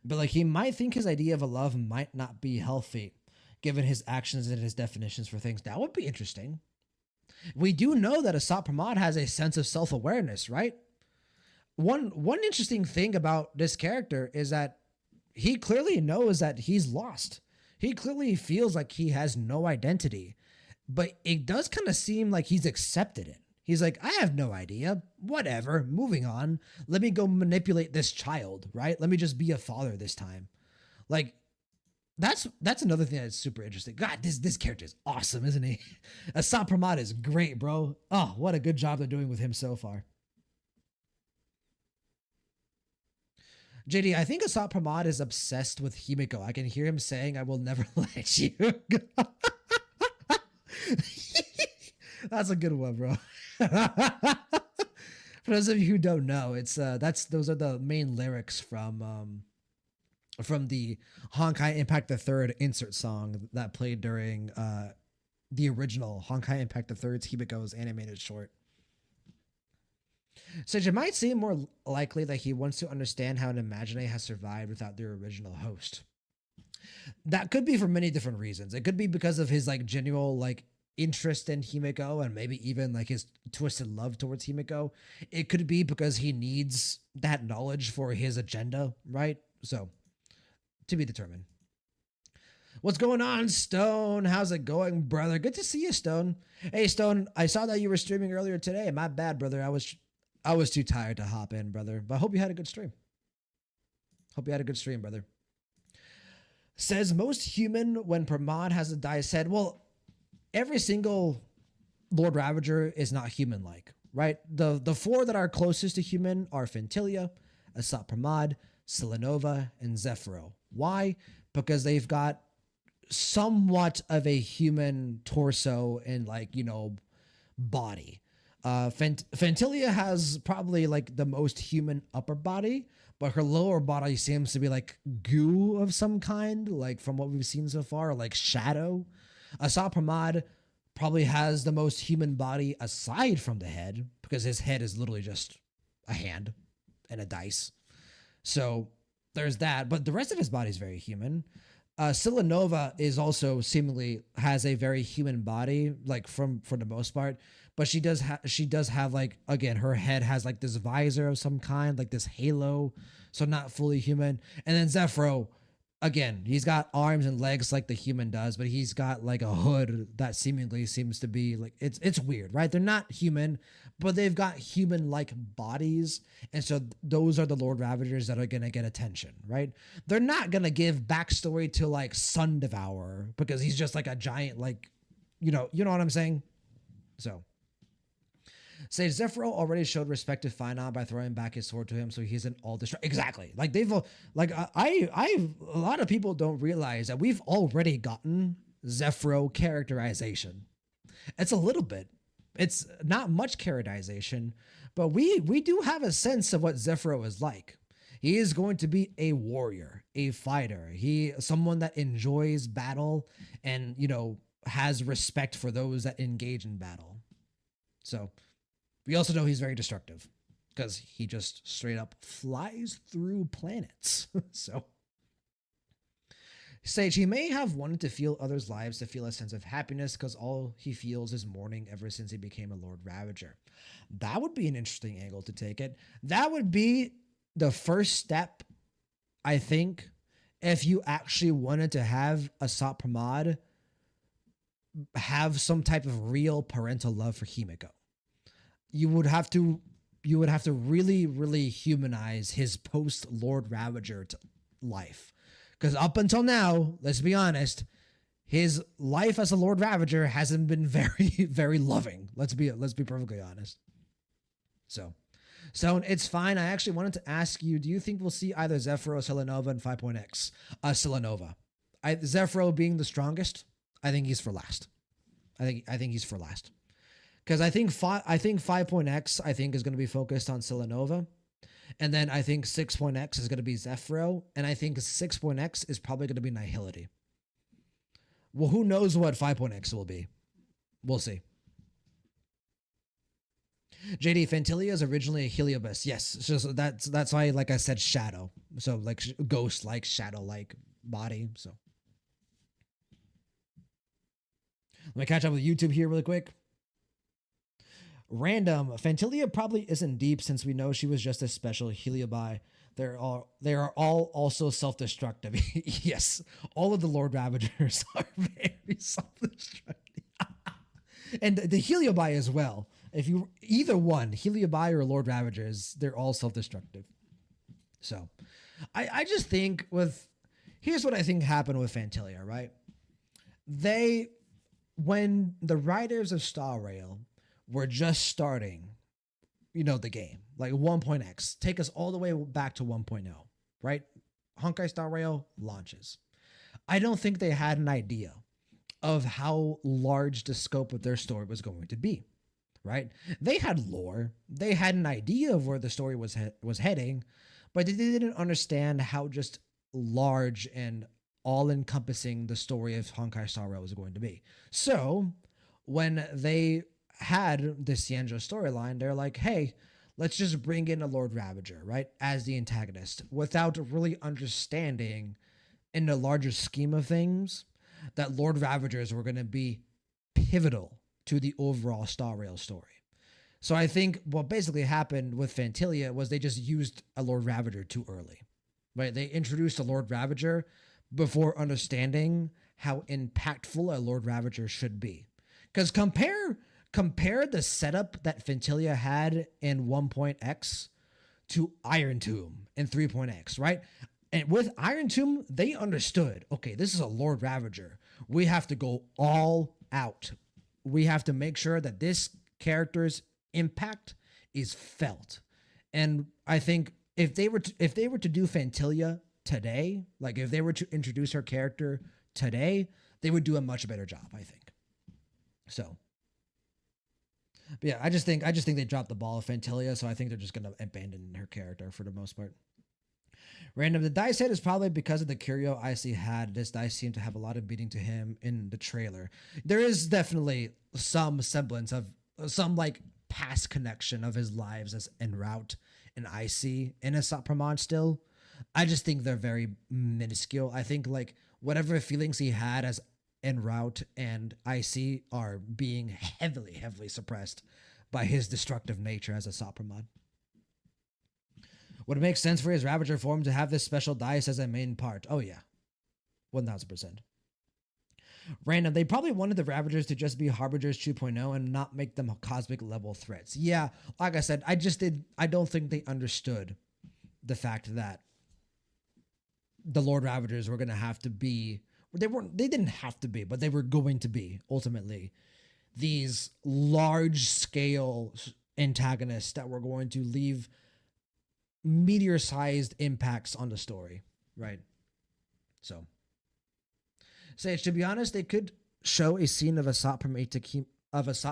but like he might think his idea of a love might not be healthy given his actions and his definitions for things. That would be interesting. We do know that Asat Pramad has a sense of self-awareness, right? One interesting thing about this character is that he clearly knows that he's lost. He clearly feels like he has no identity, but it does kind of seem like he's accepted it. He's like, I have no idea. Whatever. Moving on. Let me go manipulate this child, right? Let me just be a father this time. Like, that's another thing that's super interesting. God, this character is awesome, isn't he? Asat Pramad is great, bro. Oh, what a good job they're doing with him so far. JD, I think Asat Pramad is obsessed with Himiko. I can hear him saying, I will never let you go. That's a good one, bro. For those of you who don't know, it's those are the main lyrics from the Honkai Impact the Third insert song that played during the original Honkai Impact the Third's Himiko's animated short. So it might seem more likely that he wants to understand how an Imagine has survived without their original host. That could be for many different reasons. It could be because of his like genuine like interest in Himiko and maybe even like his twisted love towards Himiko. It could be because he needs that knowledge for his agenda, right? So, to be determined. What's going on, Stone? How's it going, brother? Good to see you, Stone. Hey, Stone, I saw that you were streaming earlier today. My bad, brother. I was too tired to hop in, brother. But I hope you had a good stream. Hope you had a good stream, brother. Says most human when Pramad has a diced head. Well, every single Lord Ravager is not human-like, right? The four that are closest to human are Fentilia, Asat Pramad, Selenova, and Zephyro. Why? Because they've got somewhat of a human torso and like, you know, body. Fentilia has probably like the most human upper body, but her lower body seems to be like goo of some kind, like from what we've seen so far, like shadow. Asat Pramad probably has the most human body aside from the head, because his head is literally just a hand and a dice. So there's that, but the rest of his body is very human. Selenova is also seemingly has a very human body, like for the most part, but she does have like, again, her head has like this visor of some kind, like this halo, so not fully human. And then Zephyro, again, he's got arms and legs like the human does, but he's got like a hood that seemingly seems to be like, it's weird, right? They're not human, but they've got human-like bodies. And so those are the Lord Ravagers that are going to get attention, right? They're not going to give backstory to like Sun Devourer because he's just like a giant, like, you know what I'm saying? So. Sage Zephyro already showed respect to Finon by throwing back his sword to him, so he isn't all distracted. Exactly. Like they've like a lot of people don't realize that we've already gotten Zephyro characterization. It's a little bit. It's not much characterization, but we do have a sense of what Zephyro is like. He is going to be a warrior, a fighter. Someone that enjoys battle and, you know, has respect for those that engage in battle. So we also know he's very destructive because he just straight up flies through planets. So, Sage, he may have wanted to feel others' lives to feel a sense of happiness because all he feels is mourning ever since he became a Lord Ravager. That would be an interesting angle to take it. That would be the first step, I think, if you actually wanted to have Asat Pramad have some type of real parental love for Himiko. You would have to really, really humanize his post Lord Ravager life. Because up until now, let's be honest, his life as a Lord Ravager hasn't been very, very loving. Let's be perfectly honest. So it's fine. I actually wanted to ask you, do you think we'll see either Zephyro or Selenova in 5.x? Selenova. Zephyro being the strongest, I think he's for last. I think he's for last. Because I think 5.x I think is going to be focused on Selenova, and then I think 6.x is going to be Zephyro, and I think 6.x is probably going to be Nihility. Well, who knows what 5.x will be? We'll see. JD, Fantilia is originally a Heliobus. Yes, so that's why, like I said, shadow. So like ghost like, shadow like body. So let me catch up with YouTube here really quick. Random, Fantilia probably isn't deep since we know she was just a special Heliobi. They are all also self-destructive. Yes, all of the Lord Ravagers are very self-destructive. And the Heliobi as well. If you either one, Heliobi or Lord Ravagers, they're all self-destructive. So I just think here's what I think happened with Fantilia, right? When the writers of Star Rail were just starting, the game, like 1.x, take us all the way back to 1.0, right? Honkai Star Rail launches. I don't think they had an idea of how large the scope of their story was going to be, right? They had lore, they had an idea of where the story was heading, but they didn't understand how just large and all-encompassing the story of Honkai Star Rail was going to be. So when they had the Sienjo storyline, they're like, hey, let's just bring in a Lord Ravager, right, as the antagonist, without really understanding in the larger scheme of things that Lord Ravagers were going to be pivotal to the overall Star Rail story. So I think what basically happened with Fantilia was they just used a Lord Ravager too early, right? They introduced a Lord Ravager before understanding how impactful a Lord Ravager should be. Because compare the setup that Fantilia had in 1.x to Iron Tomb in 3.x, right? And with Iron Tomb, they understood, okay, this is a Lord Ravager. We have to go all out. We have to make sure that this character's impact is felt. And I think if they were to do Fantilia today, like if they were to introduce her character today, they would do a much better job, I think. So, but yeah, I just think they dropped the ball of Fantilia, so I think they're just gonna abandon her character for the most part. Random, the dice hit is probably because of the curio IC had. This dice seemed to have a lot of meaning to him in the trailer. There is definitely some semblance of some like past connection of his lives as en route and IC in Asat Pramad still. I just think they're very minuscule. I think like whatever feelings he had as en route and IC are being heavily suppressed by his destructive nature as Asat Pramad. Would it make sense for his Ravager form to have this special dice as a main part? Oh yeah, 1000%. Random, they probably wanted the Ravagers to just be Harbingers 2.0 and not make them cosmic level threats. Yeah, like I said, I don't think they understood the fact that the Lord Ravagers were going to have to be, they didn't have to be, but they were going to be ultimately these large scale antagonists that were going to leave meteor-sized impacts on the story, right? So, Sage, to be honest, they could show a scene of Asat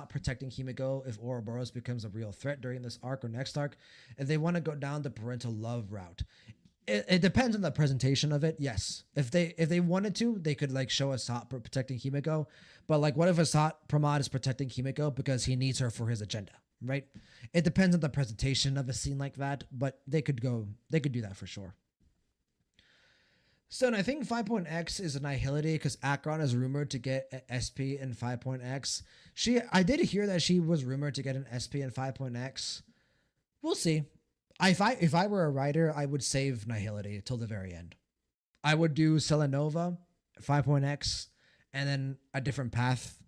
protecting Himiko if Ouroboros becomes a real threat during this arc or next arc. If they want to go down the parental love route, it depends on the presentation of it. Yes, if they wanted to, they could like show Asat protecting Himiko. But like, what if Asat Pramad is protecting Himiko because he needs her for his agenda? Right? It depends on the presentation of a scene like that, but they could do that for sure. So I think 5.x is an Nihility because Akron is rumored to get an SP in 5.x. I did hear that she was rumored to get an SP in 5.x. We'll see. If I were a writer, I would save Nihility till the very end. I would do Selenova, 5.x, and then a different path.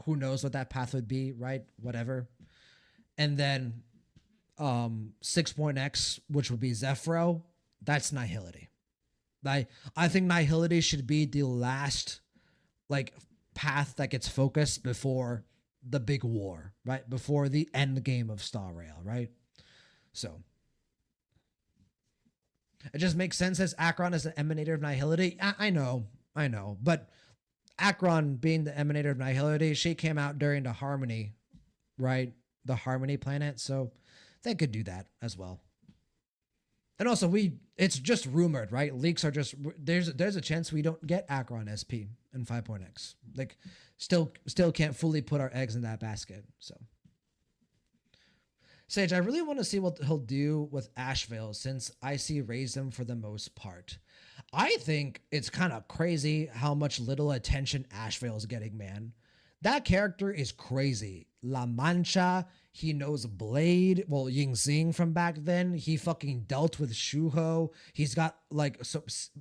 Who knows what that path would be, right? Whatever. And then 6.x, which would be Zephyro, that's Nihility. I think Nihility should be the last like path that gets focused before the big war, right? Before the end game of Star Rail, right? So it just makes sense as Akron is an emanator of Nihility. I know. But Akron being the emanator of Nihility, she came out during the Harmony, right? The Harmony planet, so they could do that as well. And also it's just rumored, right? Leaks are just, there's a chance we don't get Akron SP in 5.x. Like, still can't fully put our eggs in that basket. So, Sage, I really want to see what he'll do with Asheville since I see raised him for the most part. I think it's kind of crazy how much little attention Asheville is getting, man. That character is crazy. La Mancha, he knows Blade, well, Ying Xing from back then. He fucking dealt with Shuho. He's got like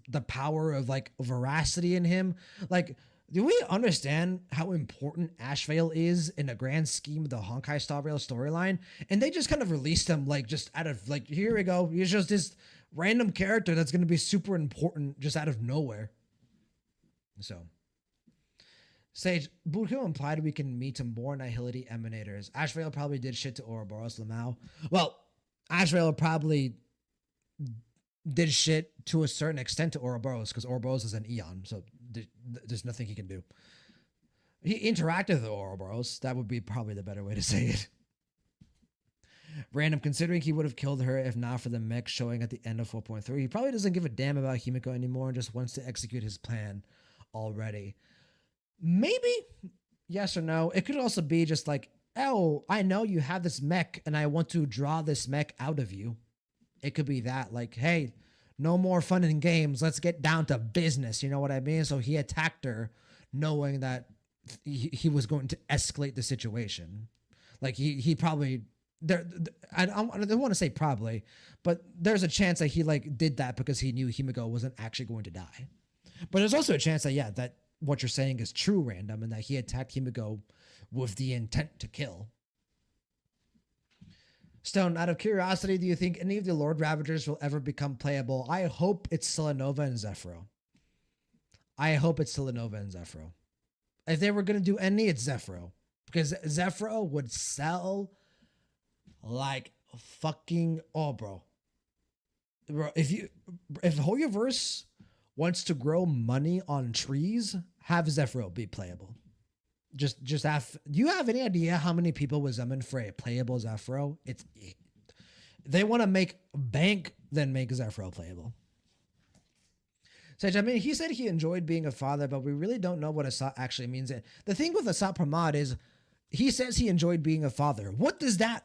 the power of like veracity in him. Like, do we understand how important Ashevale is in the grand scheme of the Honkai Star Rail storyline? And they just kind of released him like just out of like, here we go. He's just this random character that's going to be super important just out of nowhere. So, Sage, Buku implied we can meet more Nihility Emanators. Ashevale probably did shit to Ouroboros Lamau. Well, Ashevale probably did shit to a certain extent to Ouroboros because Ouroboros is an Eon, so there's nothing he can do. He interacted with Ouroboros. That would be probably the better way to say it. Random, considering he would have killed her if not for the mech showing at the end of 4.3. He probably doesn't give a damn about Himiko anymore and just wants to execute his plan already. Maybe yes or no. It could also be just like, oh, I know you have this mech and I want to draw this mech out of you. It could be that, like, hey, no more fun and games. Let's get down to business. You know what I mean? So he attacked her knowing that he was going to escalate the situation. Like he probably I don't want to say probably, but there's a chance that he like did that because he knew Himiko wasn't actually going to die. But there's also a chance that, yeah, that what you're saying is true, Random, and that he attacked Himiko with the intent to kill. Stone, out of curiosity, do you think any of the Lord Ravagers will ever become playable? I hope it's Silanova and Zephyro. If they were going to do any, it's Zephyro. Because Zephyro would sell like fucking... Oh, bro. If Hoyoverse wants to grow money on trees, have Zephyro be playable. Just have. Do you have any idea how many people was summon for a playable Zephyro? They want to make bank, then make Zephyro playable. Sage, I mean, he said he enjoyed being a father, but we really don't know what Asat actually means. The thing with Asat Pramad is he says he enjoyed being a father. What does that?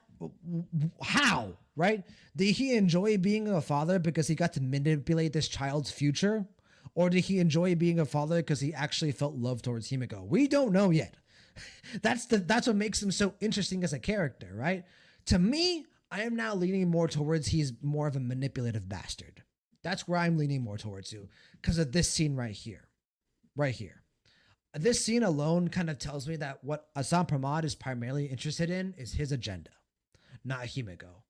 How? Right? Did he enjoy being a father because he got to manipulate this child's future? Or did he enjoy being a father because he actually felt love towards Himiko? We don't know yet. That's what makes him so interesting as a character, right? To me, I am now leaning more towards he's more of a manipulative bastard. That's where I'm leaning more towards you because of this scene right here. Right here. This scene alone kind of tells me that what Asat Pramad is primarily interested in is his agenda, not Himiko.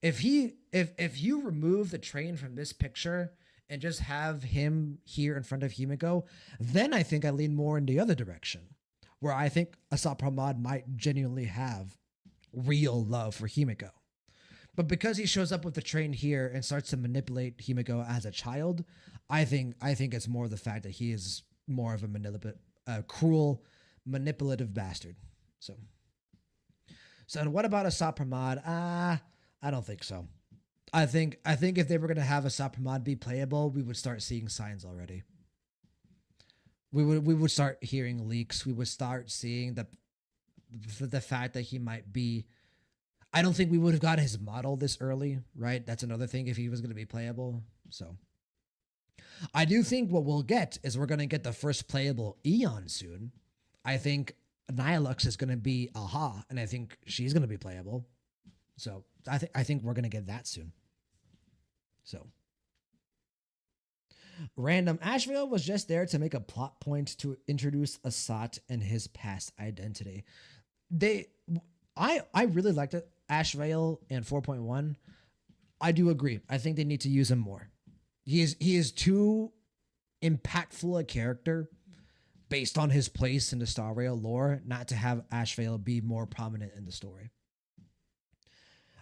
If you remove the train from this picture and just have him here in front of Himiko, then I think I lean more in the other direction, where I think Asat Pramad might genuinely have real love for Himiko. But because he shows up with the train here and starts to manipulate Himiko as a child, I think it's more the fact that he is more of a cruel, manipulative bastard. So and what about Asat Pramad? I don't think so. I think if they were going to have Asat Pramad be playable, we would start seeing signs already. We would start hearing leaks. We would start seeing the fact that he might be. I don't think we would have got his model this early, right? That's another thing if he was going to be playable. So I do think what we'll get is we're going to get the first playable Eon soon. I think Nihilux is going to be Aha, and I think she's going to be playable. So I think we're going to get that soon. So Random, Asheville was just there to make a plot point to introduce Asat and his past identity. I really liked it. Asheville and 4.1. I do agree. I think they need to use him more. He is too impactful a character based on his place in the Star Rail lore not to have Asheville be more prominent in the story.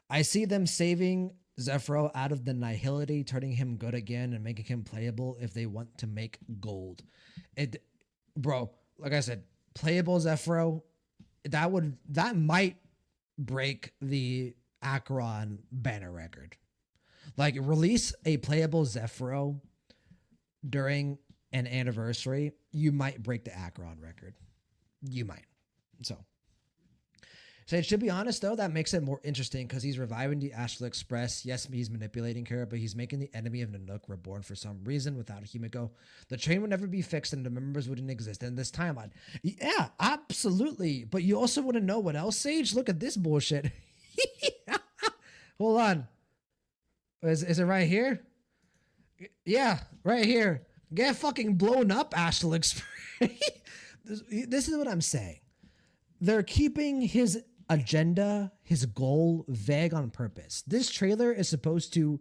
I see them saving Zephyro out of the nihility, turning him good again and making him playable if they want to make gold. Bro, like I said, playable Zephyro, that might break the Acheron banner record. Like, release a playable Zephyro during an anniversary, you might break the Acheron record. You might. So to be honest, though, that makes it more interesting because he's reviving the Astral Express. Yes, he's manipulating her, but he's making the enemy of Nanook reborn for some reason without Himiko. The train would never be fixed and the members wouldn't exist in this timeline. Yeah, absolutely. But you also want to know what else, Sage? Look at this bullshit. Hold on. Is it right here? Yeah, right here. Get fucking blown up, Astral Express. This is what I'm saying. They're keeping his agenda, his goal vague on purpose. This trailer is supposed to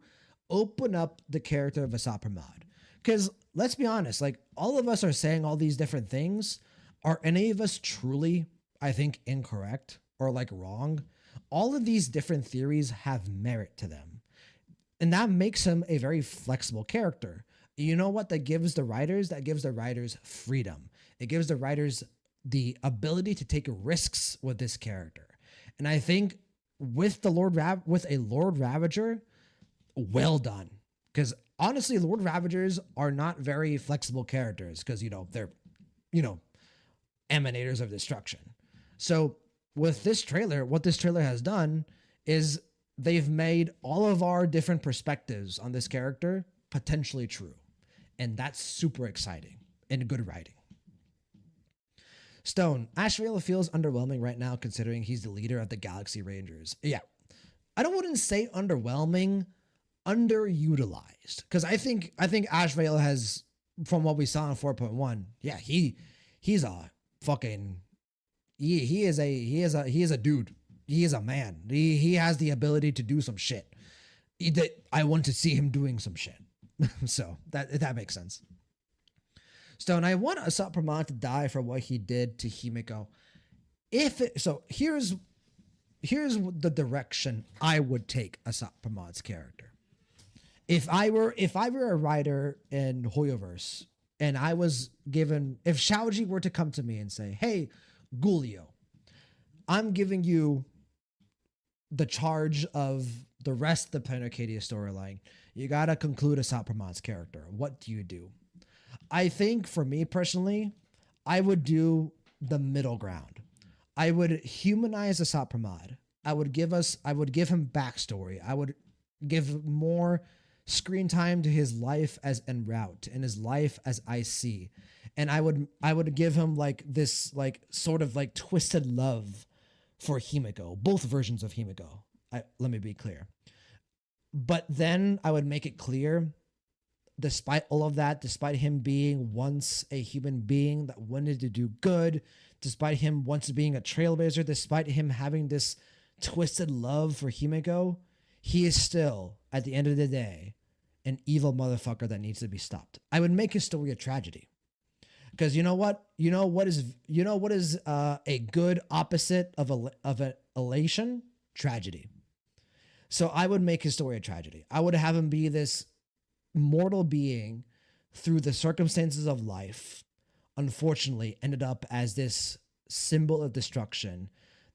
open up the character of Asat Pramad. Because let's be honest, like all of us are saying all these different things. Are any of us truly, I think, incorrect or like wrong? All of these different theories have merit to them. And that makes him a very flexible character. You know what that gives the writers? That gives the writers freedom. It gives the writers the ability to take risks with this character. And I think with a Lord Ravager, well done. Because honestly, Lord Ravagers are not very flexible characters because, they're, emanators of destruction. So with this trailer, what this trailer has done is they've made all of our different perspectives on this character potentially true. And that's super exciting and good writing. Stone, Ashvale feels underwhelming right now considering he's the leader of the Galaxy Rangers. Yeah, I wouldn't say underwhelming, underutilized. Because I think Ashvale has, from what we saw in 4.1, yeah, he's a fucking he is a dude. He is a man. He has the ability to do some shit. I want to see him doing some shit. So that makes sense. Stone, I want Asat Pramad to die for what he did to Himiko. Here's the direction I would take Asat Pramad's character. If I were a writer in Hoyoverse and I was given, if Shaoji were to come to me and say, "Hey, Gulio, I'm giving you the charge of the rest of the Planet Arcadia storyline. You gotta conclude Asat Pramad's character. What do you do?" I think for me personally, I would do the middle ground. I would humanize Asat Pramad. I would give him backstory. I would give more screen time to his life as en route and his life as IC. And I would give him like this like sort of like twisted love for Himiko, both versions of Himiko. Let me be clear. But then I would make it clear, despite all of that, despite him being once a human being that wanted to do good, despite him once being a trailblazer, despite him having this twisted love for Himiko, he is still, at the end of the day, an evil motherfucker that needs to be stopped. I would make his story a tragedy. Because you know what? You know what is a good opposite of an elation? Tragedy. So I would make his story a tragedy. I would have him be this mortal being through the circumstances of life, unfortunately ended up as this symbol of destruction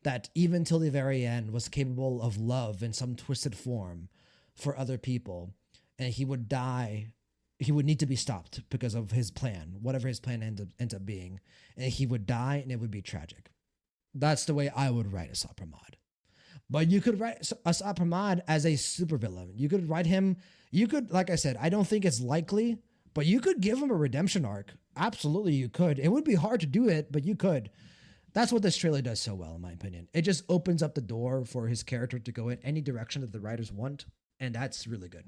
that even till the very end was capable of love in some twisted form for other people. And he would die. He would need to be stopped because of his plan, whatever his plan ends up being. And he would die and it would be tragic. That's the way I would write Asat Pramad. But you could write Asat Pramad as a supervillain. You could write him, like I said, I don't think it's likely, but you could give him a redemption arc. Absolutely, you could. It would be hard to do it, but you could. That's what this trailer does so well, in my opinion. It just opens up the door for his character to go in any direction that the writers want, and that's really good.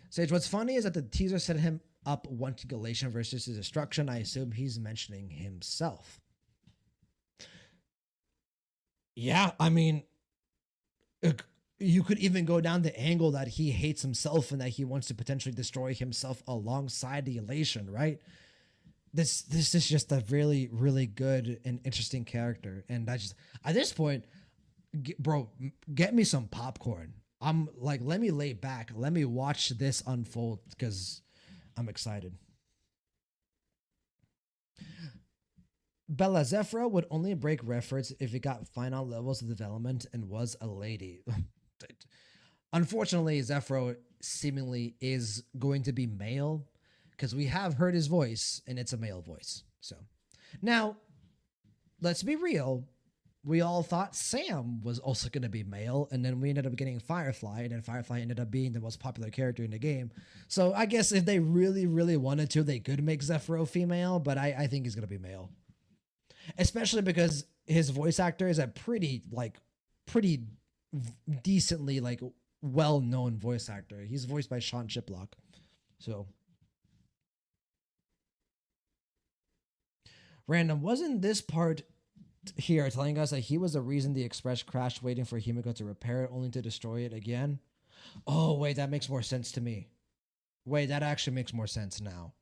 Sage, what's funny is that the teaser set him up wanting Elation versus his destruction. I assume he's mentioning himself. Yeah, I mean, you could even go down the angle that he hates himself and that he wants to potentially destroy himself alongside the Elation, right? This is just a really, really good and interesting character. And I just, at this point, bro, get me some popcorn. I'm like, let me lay back. Let me watch this unfold because I'm excited. Bella Zephyra would only break records if it got final levels of development and was a lady. Unfortunately, Zephyra seemingly is going to be male because we have heard his voice and it's a male voice. So now, let's be real. We all thought Sam was also going to be male, and then we ended up getting Firefly, and then Firefly ended up being the most popular character in the game. So I guess if they really, really wanted to, they could make Zephyro female, but I think he's going to be male. Especially because his voice actor is a pretty decently, like, well-known voice actor. He's voiced by Sean Chiplock. So... Random, wasn't this part here telling us that he was the reason the Express crashed waiting for Himiko to repair it only to destroy it again? Oh, wait, that makes more sense to me. Wait, that actually makes more sense now.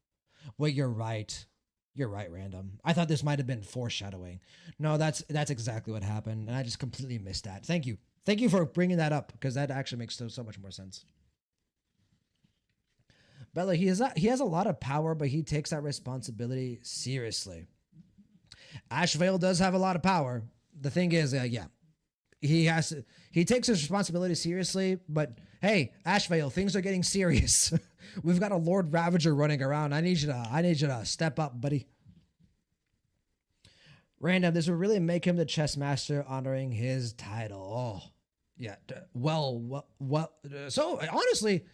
Wait, you're right. You're right, Random. I thought this might have been foreshadowing. No, that's exactly what happened, and I just completely missed that. Thank you. Thank you for bringing that up, because that actually makes so much more sense. Bella, he has a lot of power, but he takes that responsibility seriously. Ashvale does have a lot of power. The thing is, yeah, he takes his responsibility seriously, but hey, Ashvale, things are getting serious. We've got a Lord Ravager running around. I need you to step up, buddy. Random, this would really make him the chess master, honoring his title. Oh, yeah. Well. So honestly,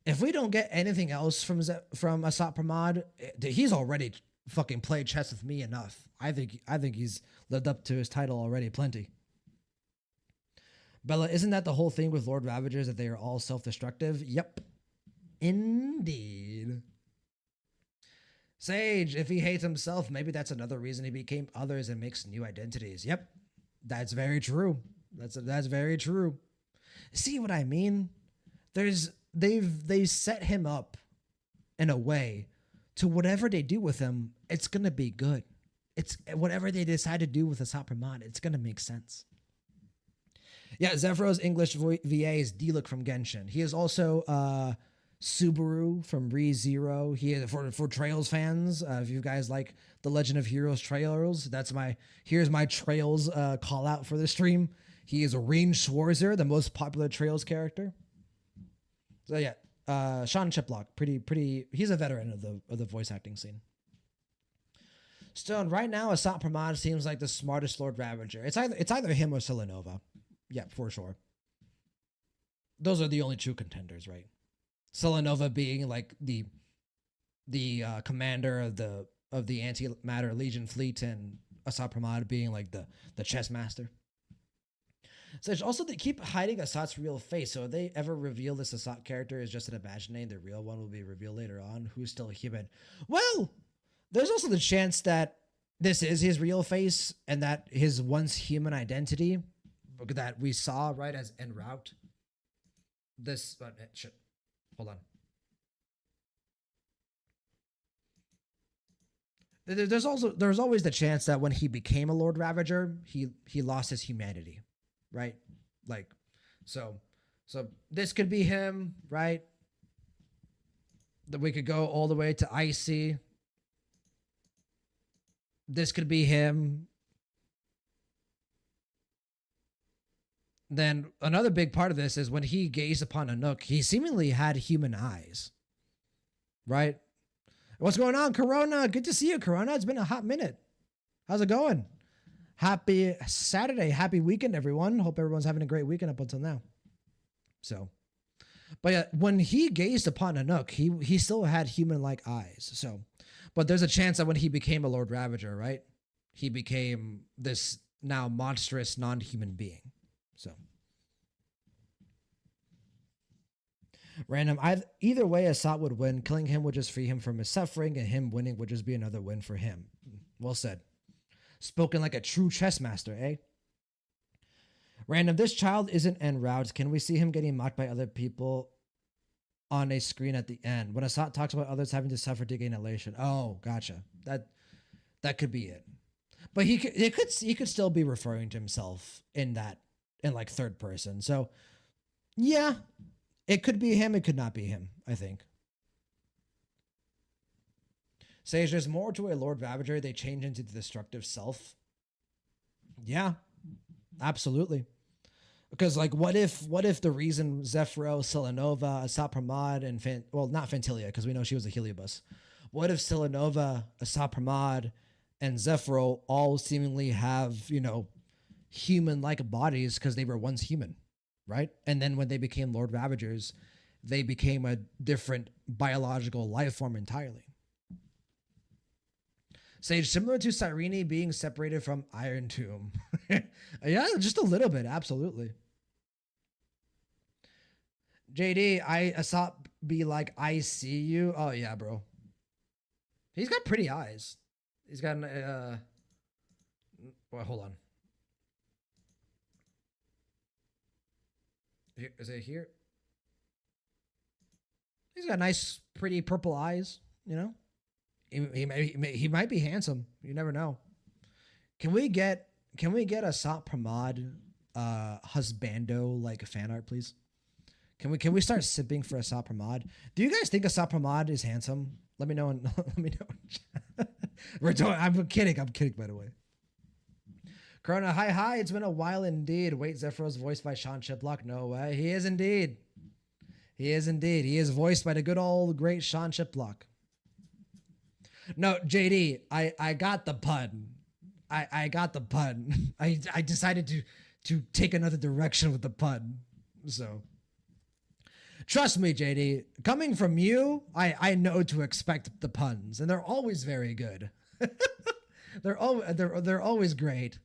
if we don't get anything else from Asat Pramad, he's already fucking played chess with me enough. I think he's lived up to his title already plenty. Bella, isn't that the whole thing with Lord Ravagers, that they are all self-destructive? Yep. Indeed. Sage, if he hates himself, maybe that's another reason he became others and makes new identities. Yep. That's very true. That's very true. See what I mean? They've set him up in a way to whatever they do with him, it's gonna be good. It's whatever they decide to do with Asat Pramad, it's gonna make sense. Yeah, Zephyro's English VA is Diluc from Genshin. He is also Subaru from ReZero. He is for Trails fans. If you guys like the Legend of Heroes Trails, here's my Trails call out for the stream. He is Reen Schwarzer, the most popular Trails character. So yeah, Sean Chiplock, pretty. He's a veteran of the voice acting scene. Stone, right now, Asat Pramad seems like the smartest Lord Ravager. It's either him or Silanova. Yeah, for sure. Those are the only true contenders, right? Silanova being like the commander of the Antimatter Legion fleet, and Asat Pramad being like the chess master. So also, they keep hiding Asat's real face. So if they ever reveal this Asat character is just an imaginary, the real one will be revealed later on, who's still human. Well, there's also the chance that this is his real face and that his once human identity that we saw right as en route. This shit. Hold on. There's always the chance that when he became a Lord Ravager, he lost his humanity, right? Like, so this could be him, right? That we could go all the way to Icy. This could be him. Then another big part of this is when he gazed upon Anouk, he seemingly had human eyes, right? What's going on, Corona? Good to see you, Corona. It's been a hot minute. How's it going? Happy Saturday. Happy weekend, everyone. Hope everyone's having a great weekend up until now. So, but yeah, when he gazed upon Anouk, he still had human-like eyes. So, but there's a chance that when he became a Lord Ravager, right? He became this now monstrous non-human being. So, random. Either way, Asat would win. Killing him would just free him from his suffering, and him winning would just be another win for him. Well said. Spoken like a true chess master, eh? Random. This child isn't en route. Can we see him getting mocked by other people on a screen at the end? When Asat talks about others having to suffer to gain elation. Oh, gotcha. That could be it. But he could still be referring to himself in like third person. So yeah, it could be him. It could not be him, I think. Sage, there's more to a Lord Ravager. They change into the destructive self. Yeah, absolutely. Because like, what if the reason Zephyro, Selenova, Asat Pramad, and not Fantilia, because we know she was a Heliobus. What if Selenova, Asat Pramad, and Zephyro all seemingly have, human-like bodies because they were once human, right? And then when they became Lord Ravagers, they became a different biological life form entirely. Sage, similar to Cyrene being separated from Iron Tomb. Yeah, just a little bit, absolutely. JD, I saw be like, I see you. Oh yeah, bro. He's got pretty eyes. He's got an well, hold on. Here, is it here? He's got nice, pretty purple eyes. He might be handsome. You never know. Can we get a Sat Pramad husbando like fan art, please? Can we start sipping for Asat Pramad? Do you guys think Asat Pramad is handsome? Let me know. Let me know. I'm kidding. I'm kidding, by the way. Corona, hi. It's been a while indeed. Wait, Zephyro's voiced by Sean Shiplock? No way. He is indeed. He is voiced by the good old great Sean Shiplock. No, JD, I got the pun. I got the pun. I decided to take another direction with the pun. So trust me, JD, coming from you, I know to expect the puns, and they're always very good. they're always great.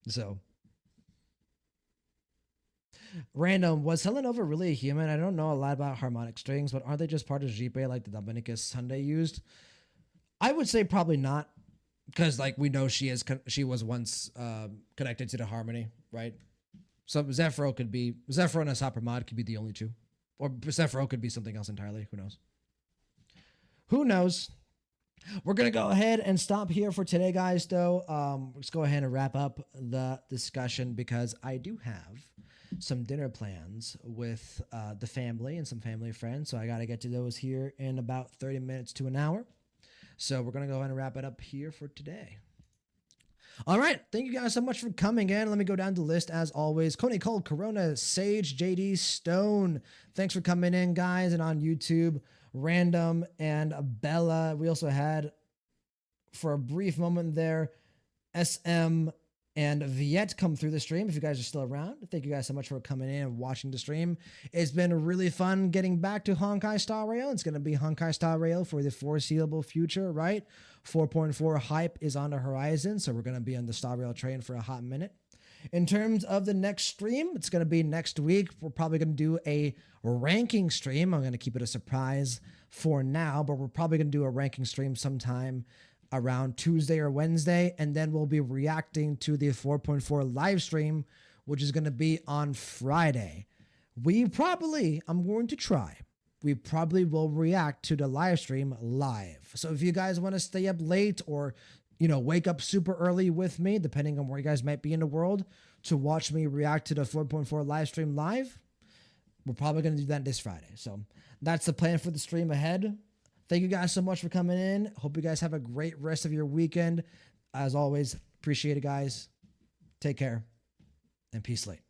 So random, was Selenova really a human? I don't know a lot about harmonic strings, but aren't they just part of Jipe like the Dominicus Sunday used? I would say probably not, because like we know she was once connected to the harmony, right? So Zephyro and Asat Pramad could be the only two. Or Zephyro could be something else entirely. Who knows? Who knows? We're going to go ahead and stop here for today, guys, though. Let's go ahead and wrap up the discussion because I do have some dinner plans with the family and some family friends. So I got to get to those here in about 30 minutes to an hour. So we're going to go ahead and wrap it up here for today. All right. Thank you guys so much for coming in. Let me go down the list as always. Coney Cole, Corona, Sage, JD, Stone. Thanks for coming in, guys. And on YouTube, Random and Bella. We also had, for a brief moment there, SM and Viet come through the stream. If you guys are still around, thank you guys so much for coming in and watching the stream. It's been really fun getting back to Honkai Star Rail. It's going to be Honkai Star Rail for the foreseeable future, right? 4.4 hype is on the horizon, so we're going to be on the Star Rail train for a hot minute. In terms of the next stream, it's going to be next week. We're probably going to do a ranking stream. I'm going to keep it a surprise for now, but we're probably going to do a ranking stream sometime around Tuesday or Wednesday, and then we'll be reacting to the 4.4 live stream, which is going to be on Friday. I'm going to try. We probably will react to the live stream live. So if you guys want to stay up late or, wake up super early with me, depending on where you guys might be in the world, to watch me react to the 4.4 live stream live, we're probably going to do that this Friday. So that's the plan for the stream ahead. Thank you guys so much for coming in. Hope you guys have a great rest of your weekend. As always, appreciate it, guys. Take care and peace late.